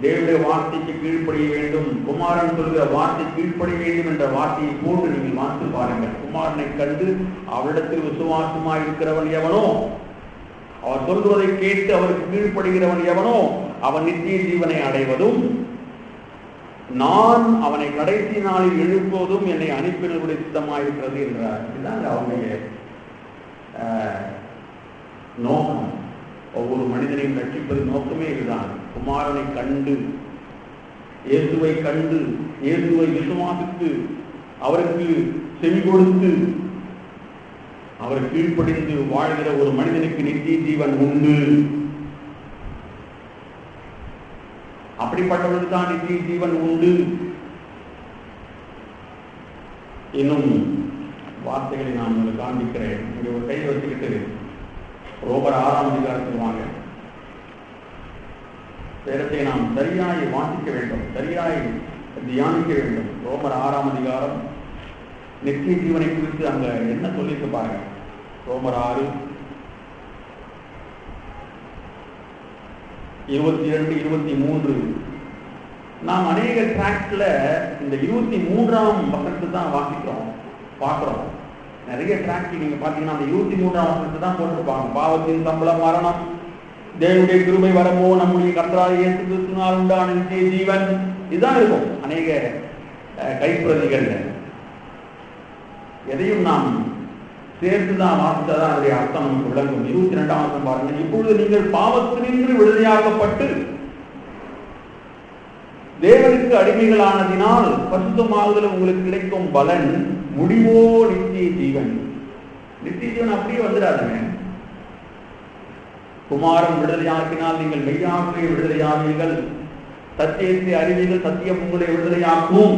தேவனுடைய வார்த்தைக்கு கீழ்ப்படிய வேண்டும், குமாரன் சொல்கிற வார்த்தை கீழ்ப்படிய வேண்டும் என்ற வார்த்தையை போட்டு நீங்கள் வாசித்து பாருங்கள். குமாரனை கண்டு அவரிடத்தில் விசுவாசமாக இருக்கிறவன் எவனோ, அவர் சொல்வதை கேட்டு அவருக்கு கீழ்ப்படுகிறவன் எவனோ அவன் நித்திய ஜீவனை அடைவதும், நான் அவனை கடைசி நாளில் எழுப்புவதும் என்னை அனுப்பினருடைய சித்தமாயிருக்கிறது என்றார். இதுதான் அவனுடைய நோக்கம். ஒவ்வொரு மனிதனையும் ரட்சிப்பது நோக்கமே இதுதான். குமாரனை கண்டு, இயேசுவை கண்டு, இயேசுவை விசுவாசித்து அவருக்கு செவி கொடுத்து அவர் கீழ்ப்படிந்து வாழ்கிற ஒரு மனிதனுக்கு நித்திய ஜீவன் உண்டு. அப்படிப்பட்டவர்களுக்கு தான் நித்திய ஜீவன் உண்டு. இன்னும் வார்த்தைகளை நான் உங்களுக்கு காண்பிக்கிறேன். இங்க ஒரு கையை வச்சுக்கிட்டு ரோமர் 6ஆம் அதிகாரத்துக்கு வாங்க. வேதத்தை நாம் சரியாய் வாசிக்க வேண்டும், சரியாய் தியானிக்க வேண்டும். ரோமர் 6ஆம் அதிகாரம் நித்திய ஜீவனை குறித்து அங்க என்ன சொல்லிட்டு பாருங்க. ரோமர் 6:22-23. நாம் அநேக டிராக்ட்ல இந்த 23ஆம் வசனத்தை தான் வாசிக்கிறோம், பார்க்கிறோம். நிறைய டிராக்ட் நீங்க பாத்தீங்கன்னா அந்த 23ஆம் வசனத்தை தான் போட்டிருப்பாங்க. பாவத்தின் சம்பளம் மரணம், தேவனுடைய கிருபை வரமோ நம்முடைய கர்த்தராகிய இயேசு கிறிஸ்துவினால் உண்டான நித்திய ஜீவன், இதுதான் இருக்கும் அநேக கைப்பிரதிகள். எதையும் நாம் சேர்த்துதான் வாசித்தாதான் அதனுடைய அர்த்தம் நமக்கு விளங்கும். 22ஆம் வசனம் பாருங்க. இப்பொழுது நீங்கள் பாவத்தினின்று விடுதலையாக்கப்பட்டு தேவனுக்கு அடிமைகளானதினால் பரிசுத்தமாகுதல் உங்களுக்கு கிடைக்கும் பலன் முடிவோ நித்திய ஜீவன். நித்திய ஜீவன் அப்படியே வந்துடாதுங்க. குமாரன் விடுதலையாக்கினால் நீங்கள் மெய்யாகவே விடுதலையாவீர்கள், சத்தியத்தை அறிவீர்கள், சத்தியம் உங்களை விடுதலையாக்கும்.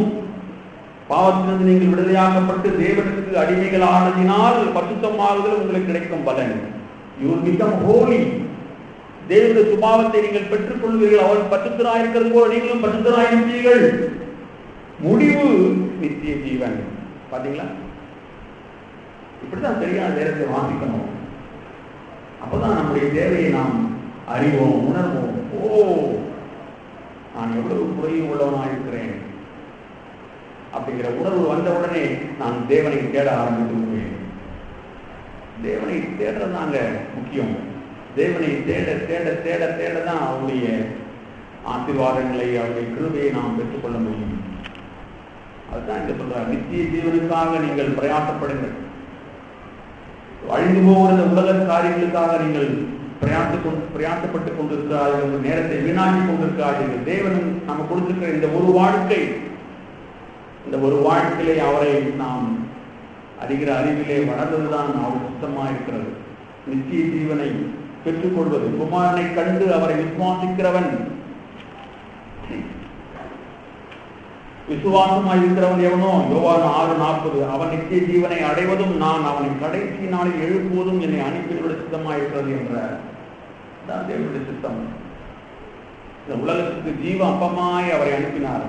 பாவத்திலிருந்து நீங்கள் விடுதலையாக்கப்பட்டு தேவனுக்கு அடிமைகள் ஆனதினால் பரிசுத்தமாகுதல் உங்களுக்கு கிடைக்கும் பலன். You will become holy. தேவனுடைய சுபாவத்தை நீங்கள் பெற்றுக் கொள்வீர்கள். அவர் பரிசுத்தராய் இருக்கிறது போல நீங்களும் பரிசுத்தராய் இருப்பீர்கள். முடிவு நித்திய ஜீவன். பாத்தீங்களா? இப்படிதான் சரியான நேரத்தை வாசிக்கணும். அப்பதான் நம்முடைய தேவையை நாம் அறிவோம், உணர்வோம். ஓ, நான் எவ்வளவு குறையும் உள்ளவனாக இருக்கிறேன் அப்படிங்கிற உணர்வு வந்தவுடனே நான் தேவனை தேட ஆரம்பித்து விடுவேன். தேவனை தேடுறதாங்க முக்கியம். தேவனை தேட தேட தேட தேடதான் அவருடைய ஆசீர்வாதங்களை, அவருடைய கிருபையை நாம் பெற்றுக்கொள்ள முடியும். அதுதான் இங்க சொல்றார், நித்திய ஜீவனுக்காக நீங்கள் பிரயாசப்படுங்கள். அழிந்து போகிற உலக காரியங்களுக்காக நீங்கள் பிரயாசப்பட்டுக் கொண்டிருக்கிறார்கள், நேரத்தை வீணாக்கி கொண்டிருக்கிறார்கள். தேவனும் நம்ம கொடுத்திருக்கிற இந்த ஒரு வாழ்க்கை, இந்த ஒரு வாழ்க்கையிலே அவரை நாம் அறிகிற அறிவிலே வளர்ந்ததுதான் அவர் சுத்தமாக இருக்கிறது. நித்திய ஜீவனை பெற்றுக்கொள்வது. குமாரனை கண்டு அவரை விசுவாசிக்கிறவன், விசுவாசமாய் இருக்கிறவன் எவனோ, யோவான் 6:40, அவன் நித்திய ஜீவனை அடைவதும் நான் அவனை கடைசி நாளில் எழுப்புவதும் என்னை அனுப்பினோடு சித்தமாக இருக்கிறது என்ற தேவனுடைய சித்தம். இந்த உலகத்துக்கு ஜீவ அப்பமாய் அவரை அனுப்பினார்.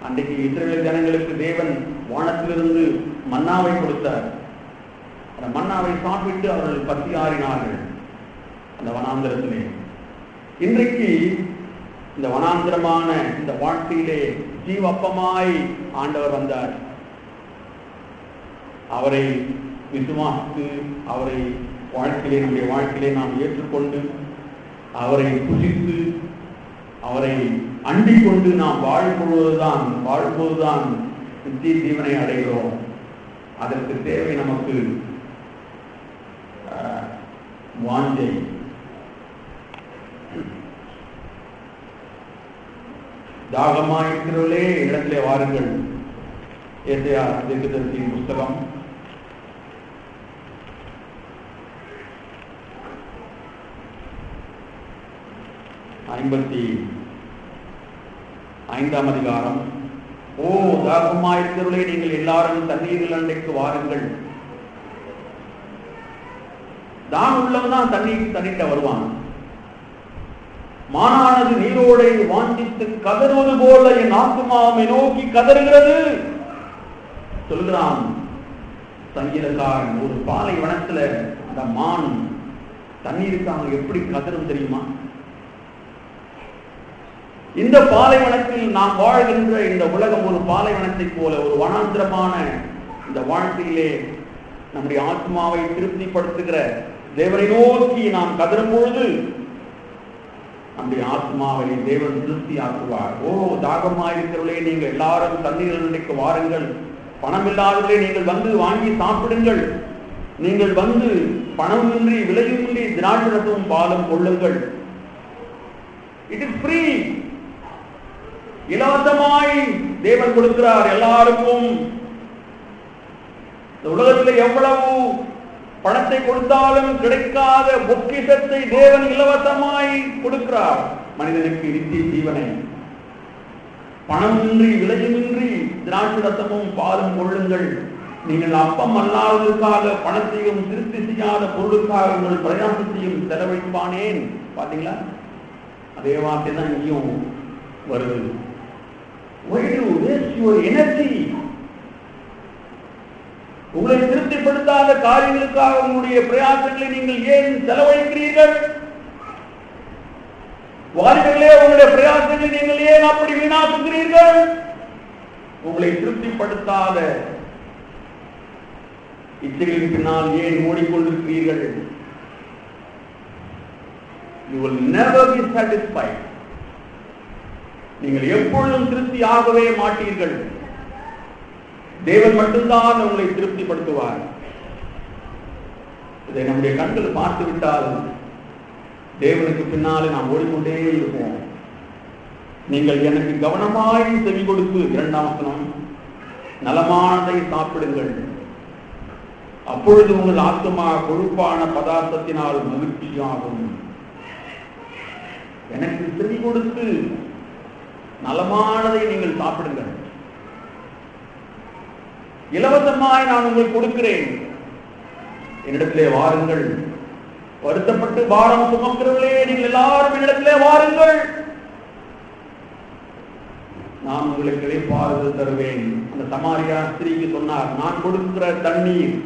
அன்றைக்கு இஸ்ரவேல் ஜனங்களுக்கு தேவன் வானத்திலிருந்து மன்னாவை கொடுத்தார். அந்த மன்னாவை சாப்பிட்டு அவர்கள் பசி ஆறினார்கள் அந்த வனாந்திரத்திலே. இன்றைக்கு இந்த வனாந்திரமான இந்த வாழ்க்கையிலே ஜீவ அப்பமாய் ஆண்டவர் வந்தார். அவரை விசுவாசித்து அவரை வாழ்க்கையிலே நம்முடைய வாழ்க்கையிலே நாம் ஏற்றுக்கொண்டு அவரை புசித்து அவரை அண்டிக் கொண்டு நாம் வாழும்போதுதான் நித்திய ஜீவனை அடைகிறோம். அதற்கு தேவை நமக்கு வாஞ்சை. தாகமாயிருக்கிறவர்களே இடத்திலே வாருங்கள். ஏசாயா தீர்க்கதரிசியின் புஸ்தகம் 55ஆம் அதிகாரம். ஓ தாகமாயிருக்கிறவர்களே, நீங்கள் எல்லாரும் தண்ணீர்கள் அண்டைக்கு வாருங்கள். தாகம் உள்ளவன் தான் தண்ணீர்கிட்ட வருவான். மானானது நீரோடை வாஞ்சித்து கதறுவது போல என் ஆத்துமாவை நோக்கி கதறுகிறது சொல்கிறான் சங்கீதக்காரன். ஒரு பாலை வனத்துல அந்த மான் தண்ணீருக்காக எப்படி கதறும் தெரியுமா? இந்த பாலைவனத்தில் நாம் வாழ்கின்ற இந்த உலகம் ஒரு பாலைவனத்தை போல, ஒரு வனாந்திரமான இந்த வாழ்க்கையிலே நம்முடைய ஆத்மாவை திருப்திப்படுத்துகிற தேவனை நோக்கி நாம் கதறும் பொழுது நம்முடைய ஆத்மாவை தேவன் திருப்தி ஆக்குவார். ஓ தாகமாயிருக்கிறவர்களே, நீங்கள் எல்லாரும் தண்ணீர் நிலைக்கு வாருங்கள். பணம் இல்லாதவர்களே, நீங்கள் வந்து வாங்கி சாப்பிடுங்கள். நீங்கள் வந்து பணமின்றி விலையுமின்றி திராட்சரசமும் பாலும் கொள்ளுங்கள். It is free. இலவசமாய் தேவன் கொடுக்கிறார் எல்லாருக்கும். இந்த உலகத்தில் எவ்வளவு பணத்தை கொடுத்தாலும் கிடைக்காத பொக்கிஷத்தை தேவன் இலவசமாய் கொடுக்கிறார் மனிதனுக்கு நித்திய ஜீவனை. பணமின்றி விலையுமின்றி திராட்சரசமும் பாலும் கொள்ளுங்கள். நீங்கள் அப்பம் அல்லாததற்காக பணத்தையும் திருப்தி செய்யாத பொருளுக்காக உங்கள் பிரயாசத்தையும் செலவழிப்பானேன். பாத்தீங்களா? அதே வார்த்தை தான் இங்கேயும் வருது. Why do you waste your energy? உங்களை திருப்திப்படுத்தாத காரியங்களுக்காக உங்களுடைய பிரயாசங்களை நீங்கள் ஏன் செலவழிக்கிறீர்கள்? வாலிபர்களே, உங்களுடைய பிரயாசங்களை நீங்கள் ஏன் அப்படி வீணாக்குகிறீர்கள்? உங்களை திருப்திப்படுத்தாத இச்சைகளின் பின்னால் ஏன் ஓடிக்கொண்டிருக்கிறீர்கள்? You will never be satisfied. நீங்கள் எப்பொழுதும் திருப்தி ஆகவே மாட்டீர்கள். தேவன் மட்டும்தான் உங்களை திருப்திப்படுத்துவார். இதை நம்முடைய கண்கள் பார்த்து விட்டால் தேவனுக்கு பின்னாலே நாம் ஓடிக்கொண்டே இருப்போம். நீங்கள் எனக்கு கவனமாய் செவி கொடுத்து, 2ஆம் வசனம், நலமானதை சாப்பிடுங்கள். அப்பொழுது உங்கள் ஆத்துமா கொழுப்பான பதார்த்தத்தினால் மகிழ்ச்சியாகும். எனக்கு செவி கொடுத்து நலமானதை நீங்கள் சாப்பிடுங்கள். இலவசமாய் நான் உங்களுக்கு கொடுக்கிறேன். என்னிடத்திலே வாருங்கள். வருத்தப்பட்டு பாரம் சுமக்கிறவர்களே, நீங்கள் எல்லாரும் என்னிடத்திலே வாருங்கள். நான் உங்களுக்கு இளைப்பாறுதல் தருவேன். அந்த சமாரியா ஸ்திரீக்கு சொன்னார், நான் கொடுக்கிற தண்ணீர்.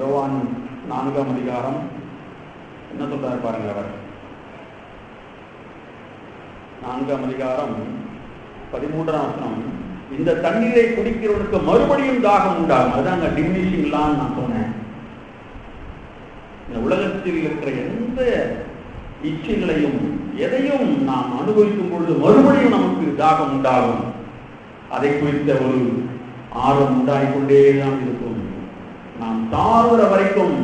யோவான் 4ஆம் அதிகாரம் என்ன சொல்றாரு பாருங்க. அவர் 4ஆம் அதிகாரம் 13ஆம் வசனம், இந்த தண்ணீரை குடிக்கிறவனுக்கு மறுபடியும் தாகம் உண்டாகும். அதுதான் டிமினிஷிங் லான்னு நான் சொன்னேன். இந்த உலகத்தில் இருக்கிற எந்த இச்சைகளையும் எதையும் நாம் அனுபவிக்கும் பொழுது மறுபடியும் நமக்கு தாகம் உண்டாகும். அதை குறித்த ஒரு ஆர்வம் உண்டாகிக்கொண்டேதான் இருக்கும். நாம் சாகுற வரைக்கும்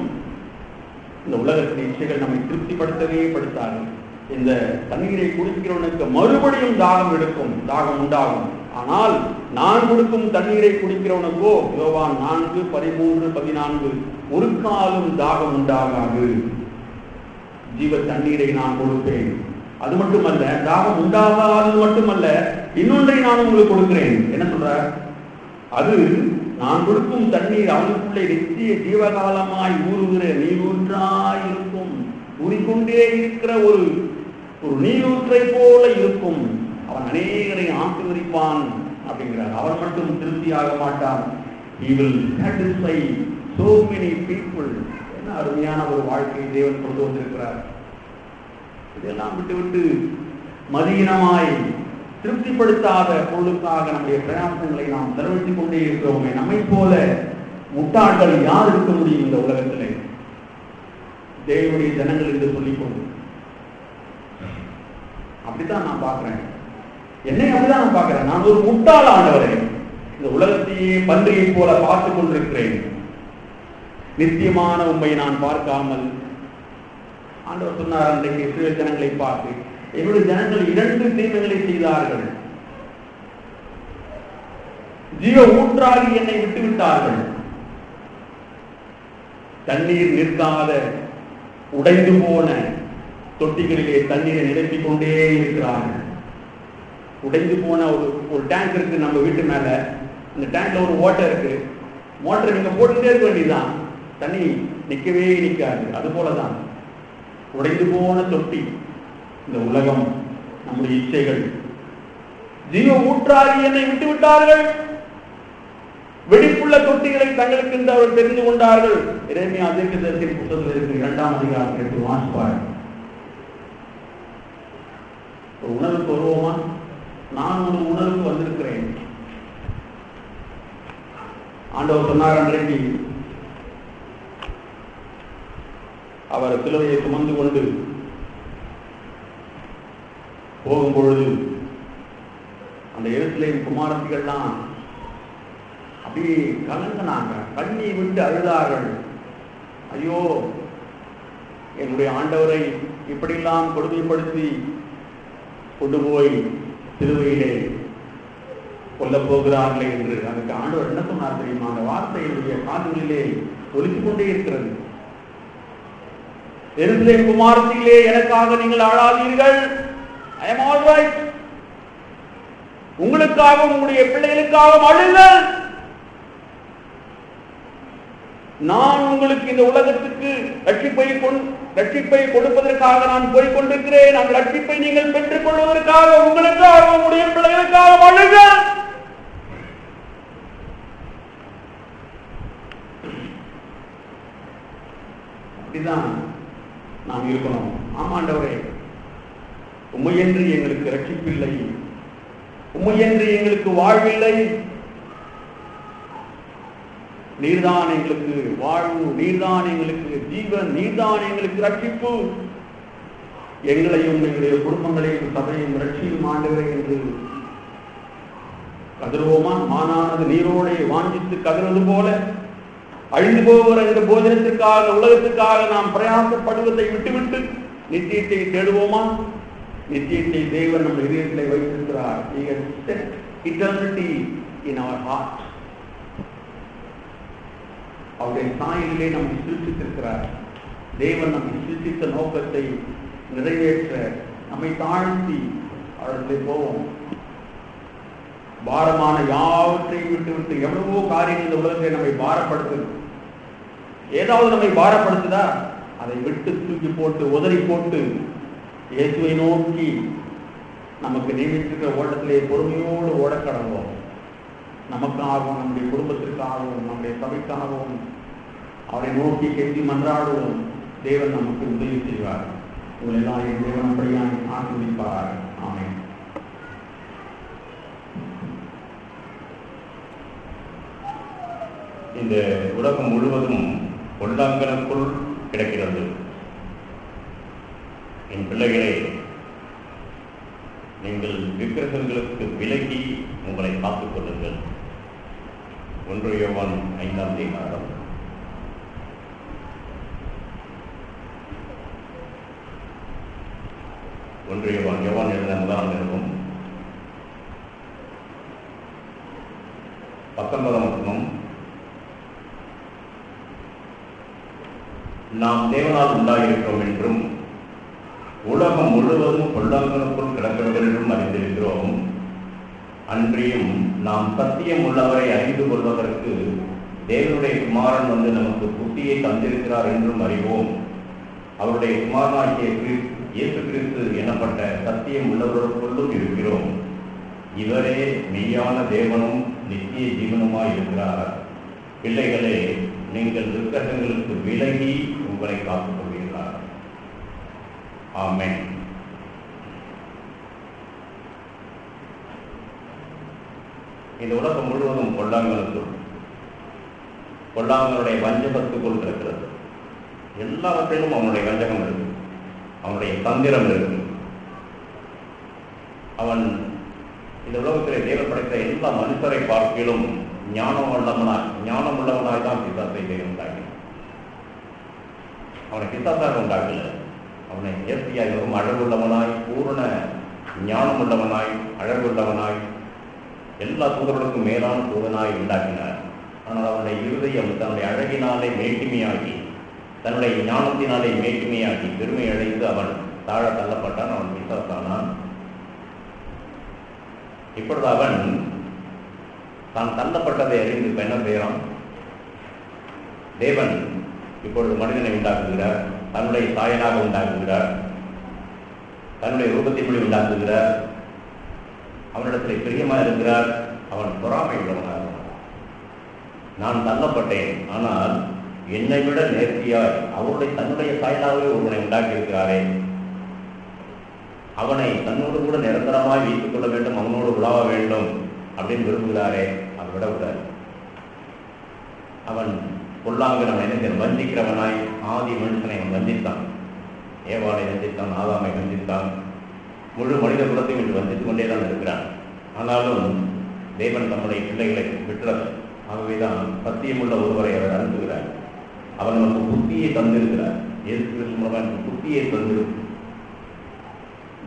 இந்த உலகத்தின் இச்சைகள் நம்மை திருப்திப்படுத்தவே படுத்தாது. இந்த தண்ணீரை குடிக்கிறவனுக்கு மறுபடியும் தாகம் எடுக்கும், தாகம் உண்டாகும். ஆனால் நான் கொடுக்கும் தண்ணீரை குடிக்கிறவனுக்கோ, யோவான் 4:13-14, ஒரு காலம் தாகம் உண்டாகாது. ஜீவ தண்ணீரை நான் கொடுப்பேன். அது மட்டுமல்ல, தாகம் உண்டாகாது மட்டுமல்ல, இன்னொன்றை நான் உங்களுக்கு கொடுக்கிறேன். என்ன சொல்ற? அது நான் கொடுக்கும் தண்ணீர் அவனுக்குள்ளே நித்திய ஜீவகாலமாய் ஊறுகிற நீரூற்றாய் இருக்கும். ஊறிக்கொண்டே இருக்கிற ஒரு நீரூற்றை போல இருக்கும். அவன் அநேகரை ஆசீர்வதிப்பான் அப்படிங்கிறார். அவன் மட்டும் திருப்தியாக மாட்டான். He will satisfy so many people. என்ன அருமையான ஒரு வாழ்க்கையை தேவன் கொண்டு வந்திருக்கிறார். இதெல்லாம் விட்டு மதியினமாய் திருப்திப்படுத்தாத பொருளுக்காக நம்முடைய பிரயாசங்களை நாம் செலவழித்துக் கொண்டே இருக்கிறோமே. நம்மை போல முட்டாள்கள் யார் இருக்க முடியும் இந்த உலகத்திலே? தேவனுடைய ஜனங்கள் என்று சொல்லிக்கொண்டு அப்படித்தான் நான் பார்க்கிறேன். என்னை அப்படிதான் நான் பார்க்கிறேன். நான் ஒரு முட்டாள் ஆண்டவரே, இந்த உலகத்தையே பன்றியை போல பார்த்துக் கொண்டிருக்கிறேன். நித்தியமான உண்மை நான் பார்க்காமல். ஆண்டவர் சொன்னார் அன்றைக்கு இஸ்ரவேல் ஜனங்களை பார்த்து, என்னுடைய ஜனங்கள் 2 தீமைகளை செய்தார்கள். ஜீவ ஊற்றாகி என்னை விட்டுவிட்டார்கள். தண்ணீர் நிற்காத உடைந்து போன தொட்டிகளிலே தண்ணீரை நிரப்பிக் கொண்டே இருக்கிறார்கள். உடைந்து போன ஒரு டேங்க் இருக்கு நம்ம வீட்டு மேல. இந்த டேங்க்ல ஒரு ஓட்டை இருக்கு. மோட்டரை நீங்க போட்டுட்டே இருக்க வேண்டியதுதான், தண்ணி நிற்கவே நிற்காது. அது போலதான் உடைந்து போன தொட்டி இந்த உலகம், நம்முடைய இச்சைகள். ஜீவ ஊற்றாகி என்னை விட்டு விட்டார்கள். வெடிப்புள்ள தொட்டிகளை தங்களுக்கு என்று அவர் தெரிந்து கொண்டார்கள். எரேமியா தீர்க்கதரிசியின் புத்தகத்தில் இருக்கு 2ஆம் அதிகாரத்திற்கு வாசிப்பார். ஒரு உணர்வுக்கு வருவோமா? நான் ஒரு உணர்வுக்கு வந்திருக்கிறேன். ஆண்டவர் சொன்னார் அன்றைக்கு அவர் சிலுவையை சுமந்து கொண்டு போகும் பொழுது அந்த எருசலேம் குமாரத்திகள்லாம் அப்படியே கலங்கினாங்க, கண்ணீர் விட்டு அழுதார்கள். ஐயோ, என்னுடைய ஆண்டவரை இப்படியெல்லாம் கொடுமைப்படுத்தி கொண்டு போய் சிலுவையிலே கொல்லப் போகிறார்களே என்று. அதுக்கு ஆண்டவர் என்ன சொன்னார் தெரியுமா? அந்த வார்த்தை என்னுடைய காதுகளிலே ஒலித்துக் கொண்டே இருக்கிறது. எருசலேம் குமாரத்திலே, எனக்காக நீங்கள் அழாதீர்கள். I am all right. உங்களுக்காக உங்களுடைய பிள்ளைகளுக்காக அழுங்கள். நான் உங்களுக்கு இந்த உலகத்துக்கு ரட்சிப்பை கொடுப்பதற்காக நான் போய் கொண்டிருக்கிறேன். அந்த ரட்சிப்பை நீங்கள் பெற்றுக் கொள்வதற்காக உங்களுக்காக உங்களுடைய பிள்ளைகளுக்காக அழுங்கள். அப்படிதான் நாம் இருக்கணும். ஆமாண்டவரே, உம்மையென்று எங்களுக்கு ரட்சிப்பில்லை, உம்மையென்று எங்களுக்கு வாழ்வில்லை. நீர்தான் எங்களுக்கு வாழ்வு, நீர்தான் எங்களுக்கு ஜீவன், நீர்தான் எங்களுக்கு ரட்சிப்பு. எங்களையும் எங்களுடைய குடும்பங்களையும் சபையும் ரட்சியும் ஆண்டவரே என்று கதறுவோமா? மானானது நீரோடே வாஞ்சித்து கதறுவது போல அழிந்து போகிற இந்த போஜனத்திற்காக, உலகத்திற்காக நாம் பிரயாசப்படுவதை விட்டுவிட்டு நித்தியத்தை தேடுவோமா? நித்தியத்தை தேவன் நம் இதயத்திலே வைத்திருக்கிறார். He has set eternity in our heart. அவருடைய சாயலிலே நம்மை சிருஷ்டித்திருக்கிறார். தேவன் நம்மை சிருஷ்டித்த நோக்கத்தை நிறைவேற்ற நம்மை தாழ்த்தி அவர்களை போவோம். பாரமான யாவற்றையும் விட்டுவிட்டு, எவ்வளவோ காரியங்கள் இந்த உலகத்தை நம்மை பாரப்படுத்துது. ஏதாவது நம்மை பாரப்படுத்துதா? அதை விட்டு தூக்கி போட்டு உதறி போட்டு இயேசுவை நோக்கி நமக்கு நியமித்திருக்கிற ஓட்டத்திலே பொறுமையோடு ஓட கடவோம். நமக்காகவும், நம்முடைய குடும்பத்திற்காகவும், நம்முடைய சபைக்காகவும் அவரை நோக்கி கெஞ்சி மன்றாடுவோம். தேவன் நமக்கு உதவி செய்வார். உங்களை எல்லாம் என் தேவன் அப்படியாய் ஆசீர்வதிப்பார். ஆமென். இந்த உலகம் முழுவதும் பொல்லாங்கனுக்குள் கிடக்கிறது. என் பிள்ளைகளே, நீங்கள் விக்கிரகங்களுக்கு விலகி உங்களை காத்துக் கொள்ளுங்கள். 1 யோவான் 5ஆம் அதிகாரம் 1 யோவான் எழுதின 1ஆம் நிருபம் 19ஆம் வசனம். நாம் தேவனால் உண்டாயிருக்கிறோம் என்றும் உலகம் முழுவதும் பொல்லாங்கனுக்குள் கிடக்கிறவர்களும் அறிந்திருக்கிறோம். அன்றியும் நாம் சத்தியம் உள்ளவரை அறிந்து கொள்வதற்கு தேவனுடைய குமாரன் வந்து நமக்கு புத்தியை தந்திருக்கிறார் என்றும் அறிவோம். அவருடைய குமாரனாகிய இயேசு கிறிஸ்து எனப்பட்ட சத்தியம் உள்ளவர்களுக்குள்ளும் இருக்கிறோம். இவரே மெய்யான தேவனும் நித்திய ஜீவனுமாய் இருக்கிறார். பிள்ளைகளே, நீங்கள் துர்க்கங்களுக்கு விலகி உங்களை காத்துக் கொள்வீர்களார். ஆமென். இந்த உலகம் முழுவதும் கொல்லாங்களுடைய வஞ்சகத்துக்குள் இருக்கிறது. எல்லாவற்றிலும் அவனுடைய வஞ்சகம் இருக்கு, அவனுடைய தந்திரம் இருக்கு. அவன் இந்த உலகத்திலே தேவன் படைத்த எல்லா மனுஷரை பார்க்கிலும் ஞானம் உள்ளவனாய் தான் பிசாசை தேவன் உண்டாக்கினான். அவனை பிசாசாக உண்டாக்கல, அவனை இயற்கையாய் மிகவும் அழகுள்ளவனாய், பூரண ஞானம் உள்ளவனாய், அழகுள்ளவனாய், எல்லா தூதர்களுக்கும் மேலான தூதனாய் உண்டாக்கினார். ஆனால் அவனுடைய இருதயம் தன்னுடைய அழகினாலே மேட்டுமையாகி, தன்னுடைய ஞானத்தினாலே மேட்டுமையாகி பெருமை அடைந்து அவன் தாழ தள்ளப்பட்டான். அவன் பிசாசானான். இப்பொழுது அவன் தான் தள்ளப்பட்டதை அறிந்து என்ன செய்யறான்? தேவன் இப்பொழுது மனிதனை உண்டாக்குகிறார், தன்னுடைய சாயலாக உண்டாக்குகிறார், தன்னுடைய ரூபத்தின்படி உண்டாக்குகிறார். அவனிடத்தில் பிரியமாக இருக்கிறார். அவன் பொறாமை உள்ளவனாக, நான் தள்ளப்பட்டேன், ஆனால் என்னை விட நேர்த்தியாய் தன்னுடைய சாயலாகவே ஒருவனை உண்டாக்கி இருக்கிறாரே, அவனை தன்னோடு கூட நிரந்தரமாய் வைத்துக் கொள்ள வேண்டும், அவனோடு உலாவ வேண்டும் அப்படின்னு விரும்புகிறாரே, அதை விட விடாது. அவன் பொல்லாங்கன் வஞ்சிக்கிறவனாய் ஆதி மனுஷனை அவன் வஞ்சித்தான். ஏவாளை வஞ்சித்தான், ஆதாமை வஞ்சித்தான், முழு மனித குலத்தையும் இன்று வஞ்சித்துக் கொண்டே தான் இருக்கிறான். ஆனாலும் தேவன் தம்முடைய பிள்ளைகளை விட்டுறது. ஆகவேதான் சத்தியமுள்ள ஒருவரை அவர் அனுப்புகிறார். அவர் நமக்கு புத்தியை தந்திருக்கிறார். இயேசு கிறிஸ்து மூலமாக நமக்கு புத்தியை தந்திருக்கு.